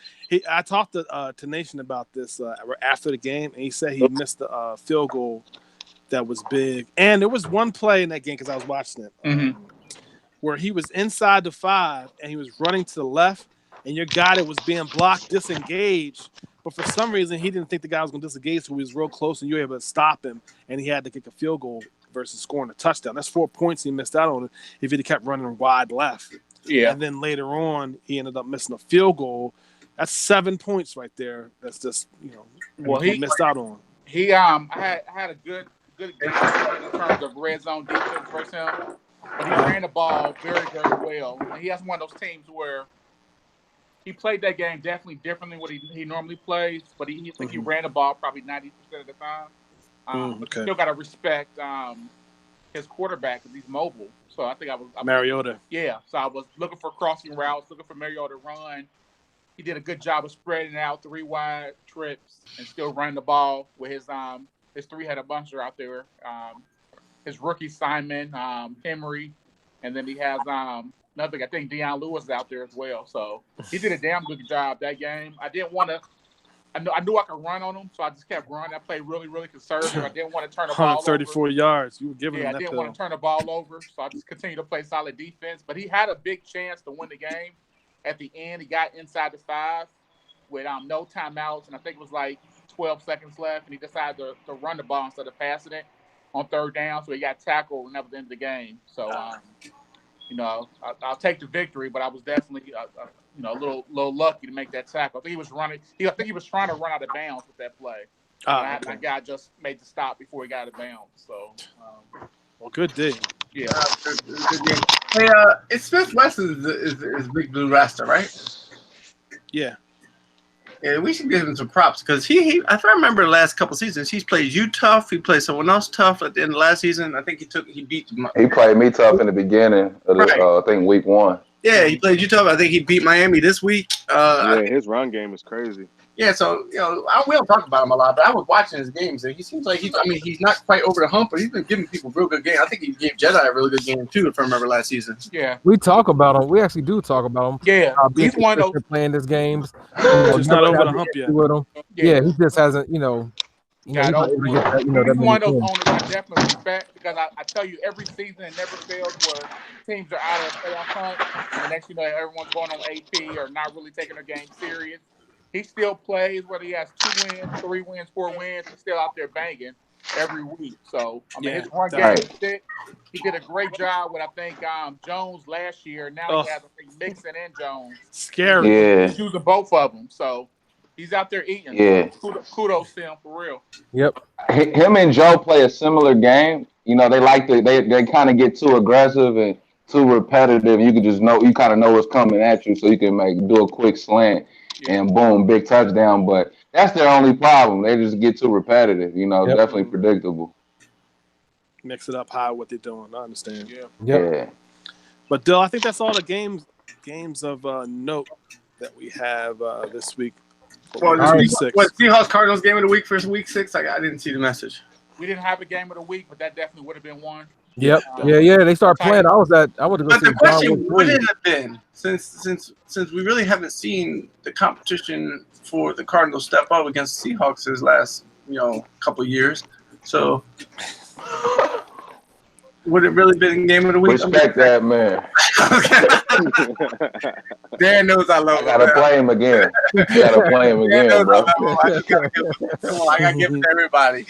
C: I talked to Nation about this after the game, and he said he missed the field goal that was big. And there was one play in that game because I was watching it, where he was inside the 5 and he was running to the left, and your guy that was being blocked disengaged, but for some reason he didn't think the guy was going to disengage, so he was real close, and you were able to stop him, and he had to kick a field goal versus scoring a touchdown. That's 4 points he missed out on if he'd kept running wide left.
E: Yeah.
C: And then later on, he ended up missing a field goal. That's 7 points right there. That's just he missed out on.
E: He I had a good game in terms of red zone defense versus him, but he ran the ball very, very well. And he has one of those teams where he played that game definitely differently what he normally plays, but he ran the ball probably 90% of the time. But you still got to respect his quarterback because he's mobile. So I think I was
C: Mariota.
E: Yeah, so I was looking for crossing routes, looking for Mariota to run. He did a good job of spreading out 3 wide trips and still running the ball with his 3-headed buncher out there. His rookie Simon, Henry, and then he has another. I think Deion Lewis is out there as well. So he did a damn good job that game. I didn't want to. I knew I could run on him, so I just kept running. I played really, really conservative. I didn't want to turn the ball over.
C: 134 yards. You were giving him that
E: I didn't want to turn the ball over, so I just continued to play solid defense. But he had a big chance to win the game. At the end, he got inside the 5 with no timeouts, and I think it was like 12 seconds left, and he decided to run the ball instead of passing it on 3rd down, so he got tackled, and that was the end of the game. So, I'll take the victory, but I was definitely a little lucky to make that tackle. I think he was running. I think he was trying to run out of bounds with that play. That guy just made the stop before he got out of bounds. So,
C: well, good day.
E: Yeah.
F: Good game. Hey, it's Smith West is Big Blue Rasta, right?
C: Yeah.
F: Yeah, we should give him some props because he if I remember the last couple seasons, he's played you tough. He played someone else tough at the end of last season. I think he beat.
G: He played me tough in the beginning of I think week 1.
F: Yeah, he played you tough. I think he beat Miami this week.
H: His run game is crazy.
F: Yeah, so we don't talk about him a lot, but I was watching his games, and he seems like he's not quite over the hump, but he's been giving people real good games. I think he gave Jedi a really good game too, if I remember last season.
E: Yeah,
B: we talk about him. We actually do talk about him.
E: Yeah,
B: he's one of those playing his games.
C: He's not over the hump yet.
B: With him. Yeah, he just hasn't. you know, he's not able to get that, you know, that
E: He's
B: many
E: one of those
B: wins.
E: owners I definitely respect because I tell you, every season it never fails where teams are out of the playoff hunt, and the next you know everyone's going on AP or not really taking their game serious. He still plays whether he has 2 wins, 3 wins, 4 wins. He's still out there banging every week. So I mean, his run game is thick. He did a great job with I think Jones last year. Now he has I think Mixon and Jones.
C: Scary.
G: Yeah.
E: He's using both of them. So he's out there eating.
G: Yeah.
E: So kudos to him for real.
B: Yep.
G: Him and Joe play a similar game. You know, they like to they kind of get too aggressive and too repetitive. You can just you kind of know what's coming at you, so you can do a quick slant and boom, big touchdown. But that's their only problem. They just get too repetitive. You know, definitely predictable.
C: Mix it up high what they're doing. I understand.
G: Yeah.
C: But Dill, I think that's all the games of note that we have this week.
F: Well, Seahawks Cardinals game of the week for week 6. I didn't see the message.
E: We didn't have a game of the week, but that definitely would have been one.
B: Yep. They started playing. I would have to go.
F: But
B: see
F: the question
B: John
F: would it have been since we really haven't seen the competition for the Cardinals step up against the Seahawks this last couple of years. So would it really been game of the week?
G: Respect that man.
F: Dan knows I love him.
G: I gotta play him again. Bro.
F: I gotta give it to everybody.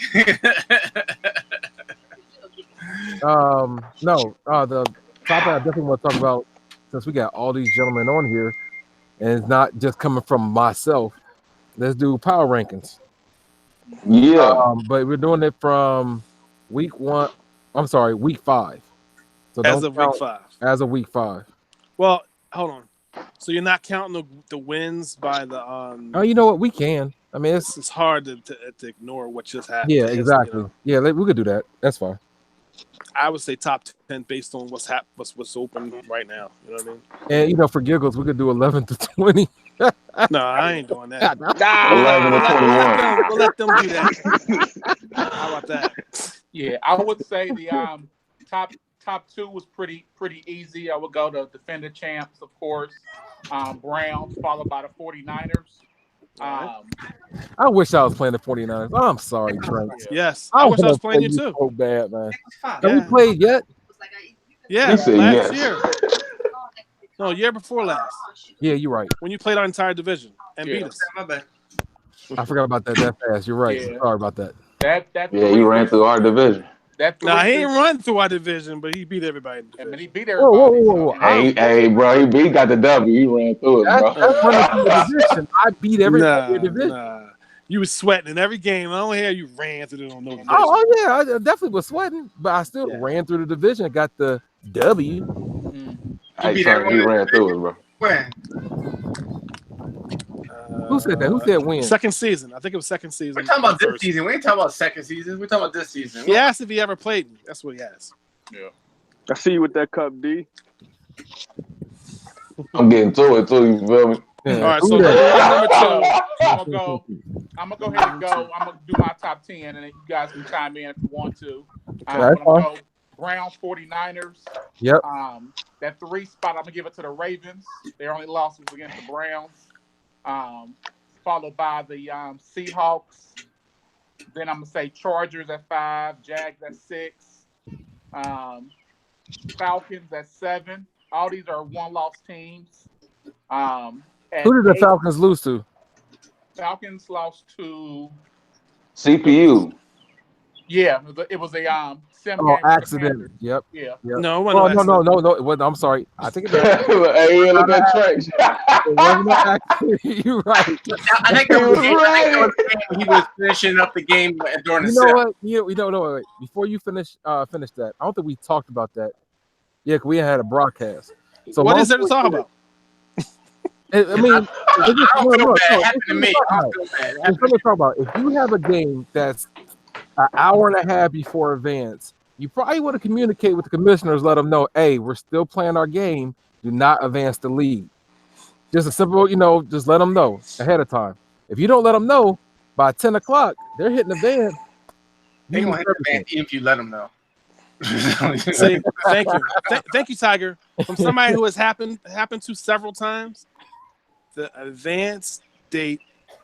B: The topic I definitely want to talk about, since we got all these gentlemen on here, and it's not just coming from myself. Let's do power rankings.
G: Yeah.
B: But we're doing it from week 1. I'm sorry, week 5. So
C: as of week 5.
B: As of week 5.
C: Well, hold on. So you're not counting the wins by the
B: Oh, you know what? We can. I mean,
C: it's hard to ignore what just happened.
B: Yeah, exactly. You know? Yeah, we could do that. That's fine.
C: I would say top 10 based on what's open right now. You know what I
B: And
C: mean?
B: for giggles, we could do 11 to 20.
C: No, I ain't doing that.
G: 11 to 21.
C: We'll let them do that. How about that?
E: Yeah, I would say the top 2 was pretty easy. I would go to defender champs, of course, Browns, followed by the 49ers.
B: I wish I was playing the 49ers. I'm sorry, Trent.
C: Yes, I wish I was playing you too.
B: So bad, man. Have we played yet?
C: Yeah, last year. No, year before last.
B: Yeah, you're right.
C: When you played our entire division and beat us.
F: My bad.
B: I forgot about that fast. You're right. Yeah. Sorry about that.
G: You ran through our division.
C: He ain't run through our division, but he beat everybody in the division.
E: But he beat everybody.
B: Whoa.
G: Hey, bro, he got the W. He ran through it, bro.
B: That's running through the division. I beat everybody in the division.
C: Nah. You was sweating in every game. I don't hear you ran through the division.
B: Oh, yeah. I definitely was sweating, but I still ran through the division and got the W.
G: He ran through it, bro.
F: When?
B: Who said that? Who said when?
C: Second season. I think it was second season.
F: We're talking about this season. We ain't talking about second season. We're talking about this season.
C: He asked if he ever played me. That's what he asked.
E: Yeah.
H: I see you with that cup, D.
G: I'm getting to it too. You feel me?
C: Yeah. All right, so number 2.
E: I'm gonna go ahead and go. I'm gonna do my top 10, and then you guys can chime in if you want to. I'm gonna go Browns, 49ers.
B: Yep.
E: That 3 spot, I'm gonna give it to the Ravens. Their only loss was against the Browns. Followed by the Seahawks. Then I'm gonna say Chargers at 5, Jags at 6, Falcons at 7. All these are 1-loss teams.
B: Who did the Falcons lose to?
E: Falcons lost to
G: CPU.
E: Yeah, it was a sim game.
B: Accident. Yep.
E: Yeah.
C: No, it wasn't
B: no. I'm sorry. I think it was.
G: Hey, look at Trent.
B: It wasn't an accident. You're right.
F: I think he was finishing up the game during the
B: You know what? You don't know. Wait. Before you finish that, I don't think we talked about that. Yeah, because we had a broadcast. So
C: what is there to talk about?
B: I mean,
F: it happened to me. I feel bad.
B: It's something to talk about. If you have a game that's an hour and a half before advance, you probably want to communicate with the commissioners, let them know, hey, we're still playing our game. Do not advance the league. Just a simple, just let them know ahead of time. If you don't let them know, by 10 o'clock, they're hitting the van.
F: They're going to hit the van if you let them know.
C: See, thank you. Thank you, Tiger. From somebody who has happened to several times, the advance date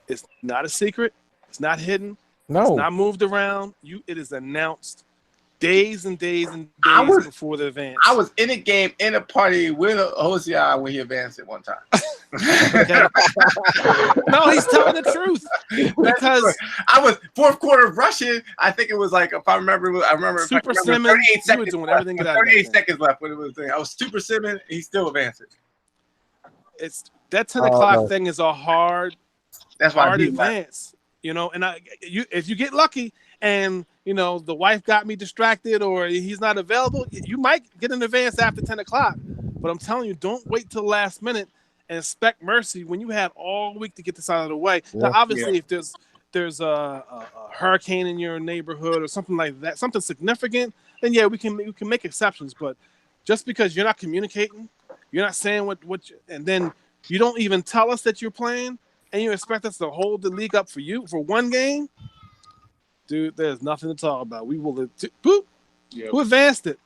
C: is not a secret. It's not hidden.
B: No.
C: It's not moved around. It is announced days and days and days before the advance.
F: I was in a game in a party with Hosea when he advanced it one time.
C: No, he's telling the truth because
F: I was fourth quarter rushing. I think it was like if I remember
C: Super Simmons.
F: 38 seconds.
C: You were doing
F: left,
C: everything that
F: 38 seconds left when it was there. I was Super Simmons. He still advanced it.
C: It's that 10 o'clock thing is a hard.
F: That's why
C: hard advance. You know, and if you get lucky and the wife got me distracted or he's not available, you might get an advance after 10 o'clock. But I'm telling you, don't wait till the last minute and expect mercy when you had all week to get this out of the way. Yeah. Now, obviously, if there's a hurricane in your neighborhood or something like that, something significant, then yeah, we can make exceptions. But just because you're not communicating, you're not saying what and then you don't even tell us that you're playing, and you expect us to hold the league up for you for one game, dude, there's nothing to talk about. We will boop. Yep. Who advanced it?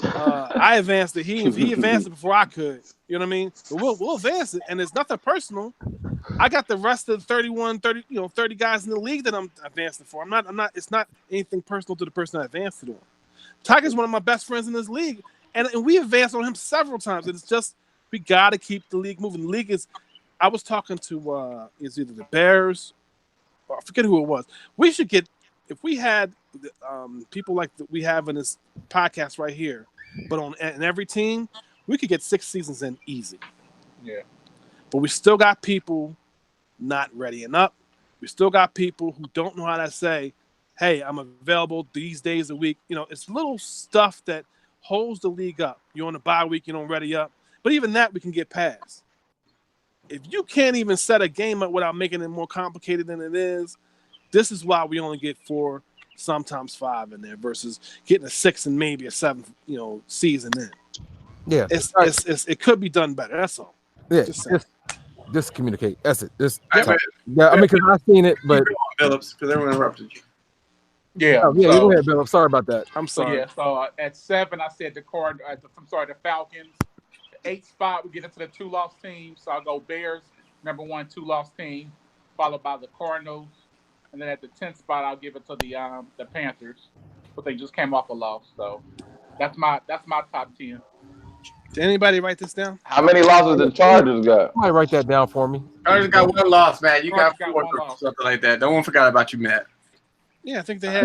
C: I advanced it. He advanced it before I could. You know what I mean? But we'll advance it, and it's nothing personal. I got the rest of 30 guys in the league that I'm advancing for. I'm not. It's not anything personal to the person I advanced it on. Tiger's one of my best friends in this league, and we advanced on him several times. It's just we got to keep the league moving. The league is. I was talking to it's either the Bears, or I forget who it was. We should get if we had people like we have in this podcast right here, but in every team, we could get 6 seasons in easy.
E: Yeah.
C: But we still got people not readying up. We still got people who don't know how to say, "Hey, I'm available these days a week." It's little stuff that holds the league up. You're on a bye week, you don't ready up, but even that we can get past. If you can't even set a game up without making it more complicated than it is, this is why we only get 4, sometimes 5 in there versus getting a 6 and maybe a 7, season in.
B: Yeah,
C: it could be done better. That's all.
B: Yeah, just communicate. That's it. Yeah, I mean, because I've seen it, but
F: Phillips, because everyone interrupted you.
E: Yeah,
B: you go ahead, Bill. I'm sorry about that.
C: I'm sorry.
E: Yeah, so at 7, I said the Falcons. 8th spot, we get into the 2-loss team. So I'll go Bears, number 1 2-loss team, followed by the Cardinals. And then at the 10th spot, I'll give it to the Panthers. But they just came off a loss. So that's my top 10.
C: Did anybody write this down?
G: How many losses the Chargers got?
B: Somebody write that down for me.
F: Chargers got 1 loss, man. You got 4 or something like that. No one forgot about you, Matt.
C: Yeah, I think they had.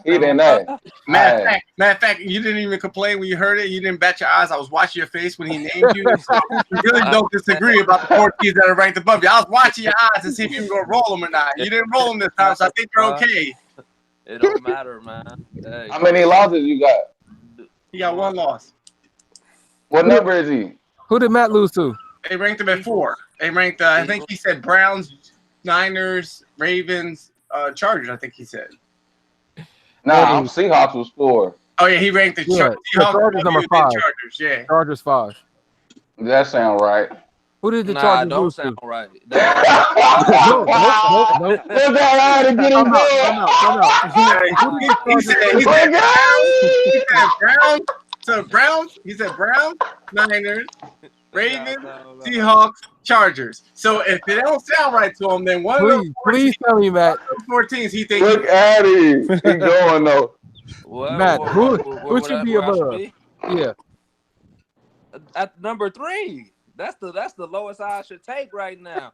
G: He didn't know.
F: Matter of fact, you didn't even complain when you heard it. You didn't bat your eyes. I was watching your face when he named you. So you really don't disagree about the 4 teams that are ranked above you. I was watching your eyes to see if you were going to roll them or not. You didn't roll them this time, so I think you're okay.
I: It don't matter, man. Hey.
G: How many losses you got?
F: He got 1 loss.
G: What number is he?
B: Who did Matt lose to?
F: They ranked him at 4. They ranked, I think he said Browns, Niners, Ravens, Chargers, I think he said.
G: Nah, Seahawks was 4.
F: Oh, yeah, he ranked the Seahawks
B: Chargers number 5.
F: Chargers, yeah.
B: Chargers 5.
G: That sound right.
B: Who did the Chargers
I: don't
B: lose
I: sound
B: to?
I: right.
B: Nope.
G: That's all right to get him
F: He said Browns. So Browns, he said Browns, Niners, Ravens, Seahawks, Chargers. So if it don't sound right to him, then
B: please tell me, Matt.
F: 14s, he thinks.
G: Look at him. He going though.
B: Matt, who should be above? Yeah.
I: At number 3. That's the lowest I should take right now.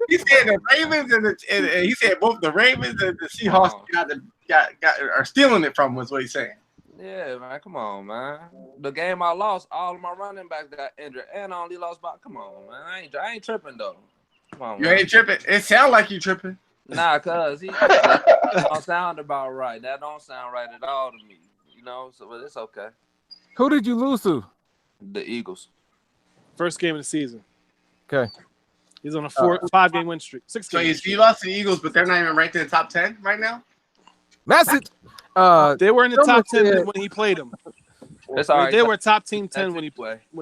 F: He said the Ravens and he said both the Ravens and the Seahawks are stealing it from him, is what he's saying.
I: Yeah, man, come on, man. The game I lost, all of my running backs got injured, and I only lost by. Come on, man. I ain't tripping though. Come on,
F: you ain't tripping. It sound like you tripping.
I: Nah, cause that don't sound about right. That don't sound right at all to me. So but it's okay.
B: Who did you lose to?
I: The Eagles.
C: First game of the season.
B: Okay.
C: He's on a 5-game win streak. 6 games.
F: So you lost to the Eagles, but they're not even ranked in the top 10 right now?
B: Message.
C: They were in the top 10 when he played them.
I: That's all right.
C: They were top team 10 when he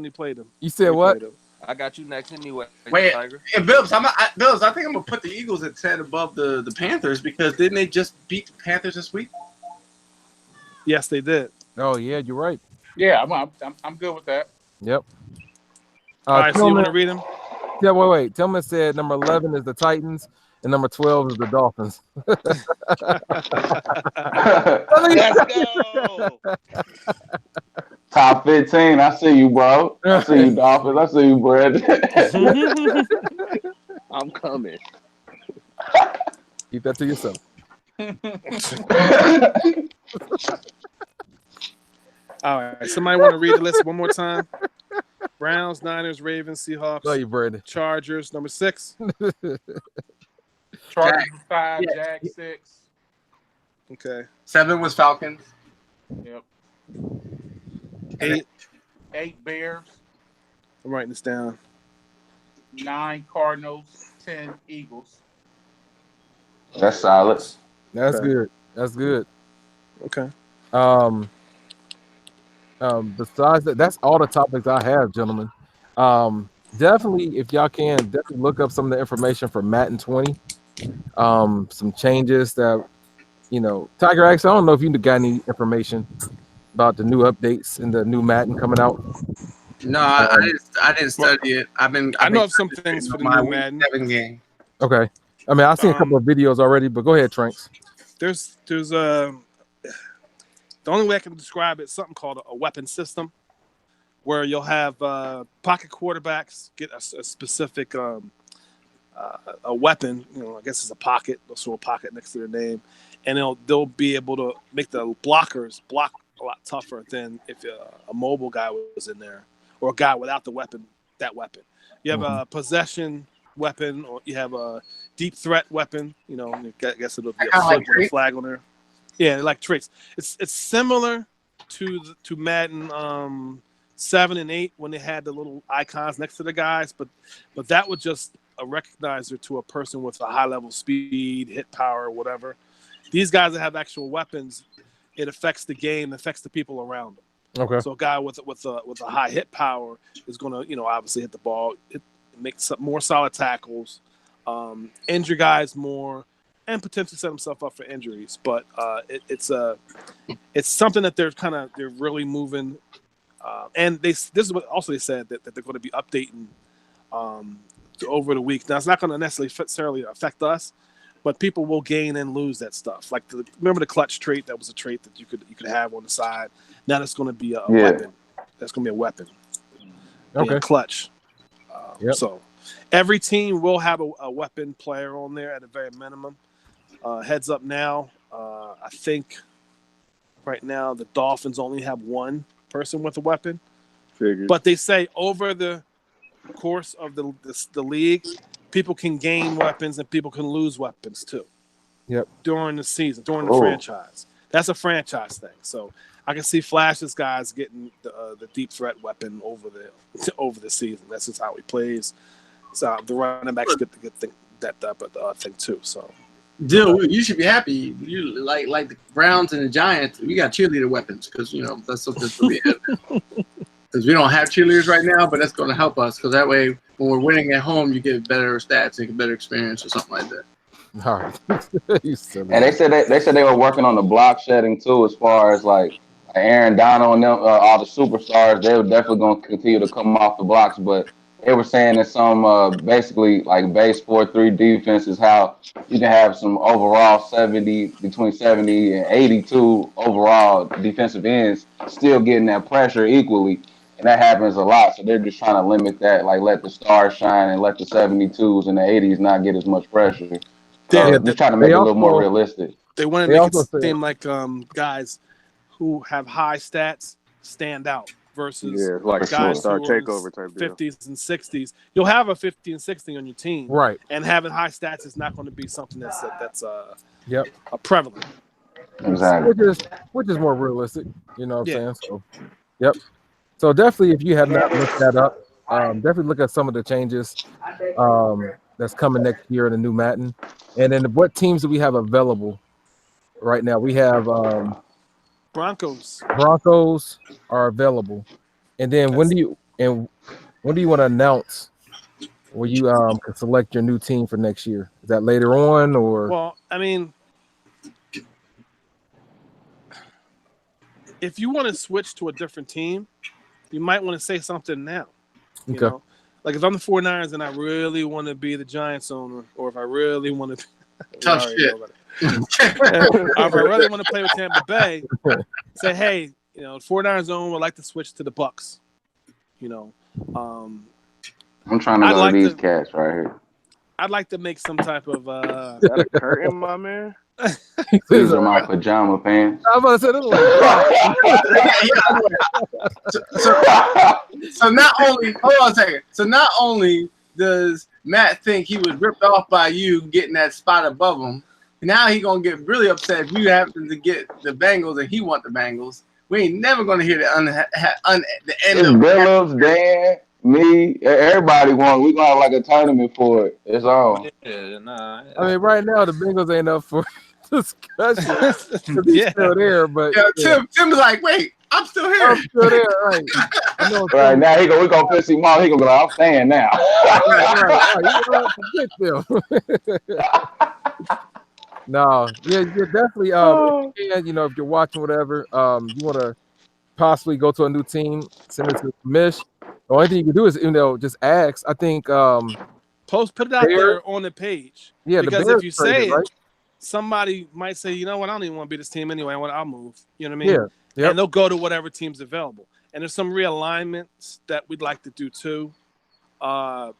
C: played them.
B: You said what?
I: I got you next anyway.
F: Wait, Bills, I think I'm gonna put the Eagles at 10 above the Panthers because didn't they just beat the Panthers this week?
C: Yes, they did.
B: Oh yeah, you're right.
E: Yeah, I'm good with that.
B: Yep.
C: All right, so you want to read them?
B: Yeah, wait. Tillman said number 11 is the Titans and number 12 is the Dolphins.
A: Let's go.
G: Top 15. I see you, bro. I see you, Dolphins. I see you, Brad.
H: I'm coming.
B: Keep that to yourself.
C: All right. Somebody want to read the list one more time? Browns, Niners, Ravens, Seahawks,
B: Love you, Brandon.
C: Chargers, number 6.
E: Chargers 5,
F: Yeah.
E: Jags 6.
C: Okay.
F: 7 was Falcons.
E: Yep.
C: 8.
E: 8 Bears.
C: I'm writing this down.
E: 9 Cardinals. 10 Eagles.
G: That's solid.
B: That's
C: Okay.
B: good. That's good.
C: Okay.
B: Besides that, that's all the topics I have, gentlemen. Definitely, if y'all can, definitely look up some of the information for Madden 20. Some changes that, Tiger X, I don't know if you got any information about the new updates and the new Madden coming out.
F: No, I didn't study it.
C: I know of some things for the new Madden.
F: 7 game.
B: Okay. I mean, I've seen a couple of videos already, but go ahead, Tranks.
C: There's the only way I can describe it is something called a weapon system, where you'll have pocket quarterbacks get a specific a weapon. I guess it's a pocket. They'll throw a pocket next to their name, and they'll be able to make the blockers block a lot tougher than if a mobile guy was in there or a guy without the weapon. That weapon. You have a possession weapon, or you have a deep threat weapon. I guess it'll be a flip with a flag on there. Yeah, like traits. It's similar to Madden 7 and 8 when they had the little icons next to the guys, but that was just a recognizer to a person with a high level speed, hit power, whatever. These guys that have actual weapons, it affects the game, affects the people around them.
B: Okay.
C: So a guy with a high hit power is going to obviously hit the ball, make some more solid tackles, injure guys more, and potentially set himself up for injuries. But it's something that they're really moving. And this is what also they said that they're going to be updating over the week. Now it's not going to necessarily affect us, but people will gain and lose that stuff. Like remember the clutch trait? That was a trait that you could have on the side. Now that's going to be a weapon. That's going to be a weapon.
B: Okay.
C: Clutch.
B: Yep.
C: So every team will have a weapon player on there at a very minimum. Heads up now. I think right now the Dolphins only have one person with a weapon.
H: Figures.
C: But they say over the course of the league, people can gain weapons and people can lose weapons too.
B: Yep.
C: During the season, during the franchise. That's a franchise thing. So I can see Flash's guys getting the deep threat weapon over the season. That's just how he plays. So the running backs get the good thing thing too. So,
F: Dude, you should be happy. You like the Browns and the Giants. We got cheerleader weapons because that's something to be. Because we don't have cheerleaders right now, but that's going to help us. Because that way, when we're winning at home, you get better stats and get better experience or something like that.
B: All right.
G: And they said they were working on the block shedding too, as far as like Aaron Donald and them, all the superstars. They were definitely going to continue to come off the blocks, but they were saying that some basically like base 4-3 defense is how you can have some overall between 70 and 82 overall defensive ends still getting that pressure equally. And that happens a lot. So they're just trying to limit that, like let the stars shine and let the 72s and the 80s not get as much pressure. Just trying to make it a little more realistic.
C: They want to make it seem like guys who have high stats stand out versus
H: like
C: guys
H: star
C: who
H: takeover type
C: 50s and 60s. You'll have a 50 and 60 on your team,
B: right?
C: And having high stats is not going to be something that's
B: a
C: prevalent.
G: Exactly.
B: Which is more realistic, you know what I'm saying? So, yep. So definitely, if you have not looked that up, definitely look at some of the changes that's coming next year in the new Madden. And then what teams do we have available right now? We have
C: Broncos.
B: Broncos are available. And then when do you want to announce where you can select your new team for next year? Is that later on or?
C: Well, I mean, if you want to switch to a different team, you might want to say something now. You know, Like if I'm the 49ers and I really want to be the Giants owner, or if I really want to
F: Tough shit.
C: if I really want to play with Tampa Bay, say, hey, you know, 49ers owner would like to switch to the Bucks. You know,
G: I'm trying to
C: I'd
G: go
C: like
G: to these
C: to-
G: cats right here.
C: I'd like to make some type of
H: Is that a curtain, my man?
G: These are my pajama pants.
B: I was about to say,
F: So not only, hold on a second. So not only does Matt think he was ripped off by you getting that spot above him, now he gonna get really upset if you happen to get the Bengals and he want the Bengals. We ain't never gonna hear the end
G: It's
F: of
G: Billups, Dan, me, everybody won. We gonna have like a tournament for it. It's on.
I: Yeah, nah.
B: I mean, right now the Bengals ain't up for discussion.
C: yeah.
B: Still there, but
F: Tim's like, wait, I'm still here.
B: I'm still there, right? I know
G: Right now, we gonna piss him off. He gonna be like, I'm staying now.
B: You know what? Forget them. No, yeah, you're definitely. If you can, you know, if you're watching whatever, you want to possibly go to a new team, send it to Mish. The only thing you can do is, you know, just ask. I think
C: put it out there on the page.
B: Yeah,
C: because
B: the
C: if you say
B: traded,
C: it,
B: right?
C: somebody might say, you know what, I don't even want to be this team anyway. I'll move. You know what I mean?
B: Yeah. Yep.
C: And they'll go to whatever team's available. And there's some realignments that we'd like to do too,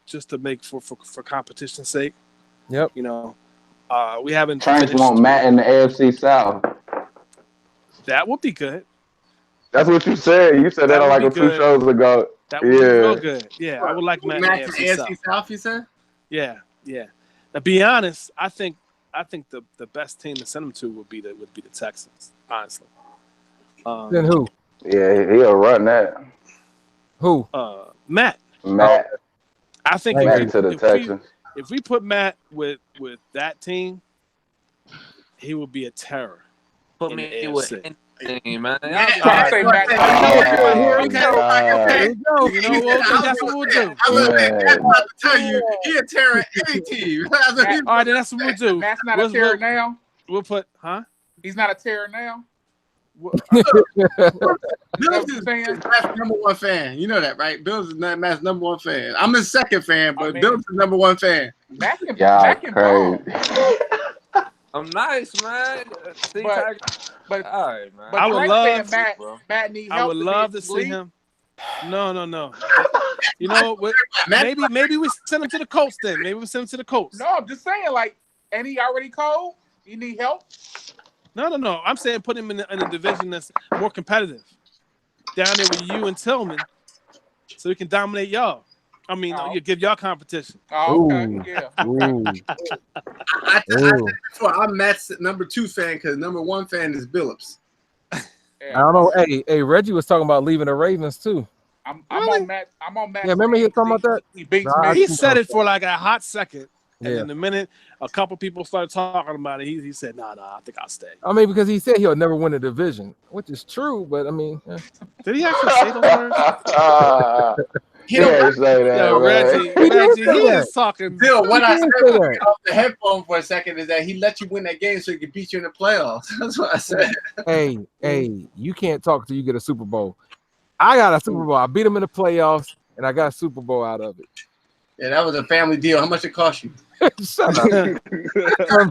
C: just to make for competition's sake.
B: Yep.
C: You know, we haven't.
G: Trains want Matt in the AFC South.
C: That would be good.
G: That's what you said. You said that on like 2 shows ago.
C: That would be real good. Yeah, I would like Matt in the
F: AFC South. You said?
C: Yeah. Now, be honest. I think the best team to send him to would be the Texans. Honestly.
B: Then who?
G: Yeah, he'll run that.
B: Who?
C: Matt. I think if we put Matt with that team, he would be a terror.
I: Put me with anything, man.
C: Okay. You know what? That's what we'll do.
F: I was about to tell you, he a terror any team.
C: All right, then that's what we'll do.
E: Matt's not a terror now.
C: We'll put,
E: He's not a terror now.
F: Bills is Matt's number one fan. You know that, right? Bills is Matt's number one fan. I'm his second fan, but Bills is number one fan.
E: Matt can ball.
I: I'm nice, man.
E: But
I: all right, man.
C: I would love
E: Matt needs help.
C: I would love to see him. No. You know what? Maybe we send him to the Colts then. Maybe we send him to the Colts.
E: No, I'm just saying, like, and he already cold. You need help.
C: No. I'm saying put him in a division that's more competitive. Down there with you and Tillman, so he can dominate y'all. I mean, you give y'all competition.
E: Oh, okay. Yeah.
F: I said before, I'm Matt's number 2 fan because number 1 fan is Billups.
B: I don't know. Hey, Reggie was talking about leaving the Ravens too.
E: I'm on Matt.
B: Yeah, remember he was talking about that?
E: He beats
C: me.
E: me.
C: He said it for like a hot second. And
B: Yeah.
C: in the minute a couple people started talking about it, he said, "Nah, I think I'll stay."
B: I mean, because he said he'll never win a division, which is true. But I mean,
C: did he actually say those words?
F: He don't
G: say that.
C: Yo, Reggie, he is talking.
F: Bill, what I said off the headphone for a second is that he let you win that game so he could beat you in the playoffs. That's what I said.
B: Hey, you can't talk till you get a Super Bowl. I got a Super Bowl. I beat him in the playoffs, and I got a Super Bowl out of it.
F: Yeah, that was a family deal. How much it cost you?
B: Shut up. Hey, we can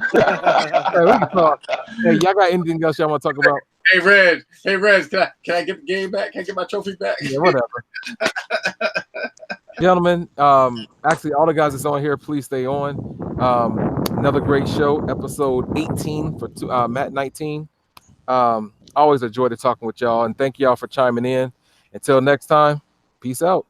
B: talk. Hey, y'all got anything else y'all want to talk about?
F: Hey, Reds, can I get the game back? Can I get my trophy back?
B: Yeah, whatever. Gentlemen, actually, all the guys that's on here, please stay on. Another great show, episode 18 for Matt 19. Always a joy to talking with y'all, and thank y'all for chiming in. Until next time, peace out.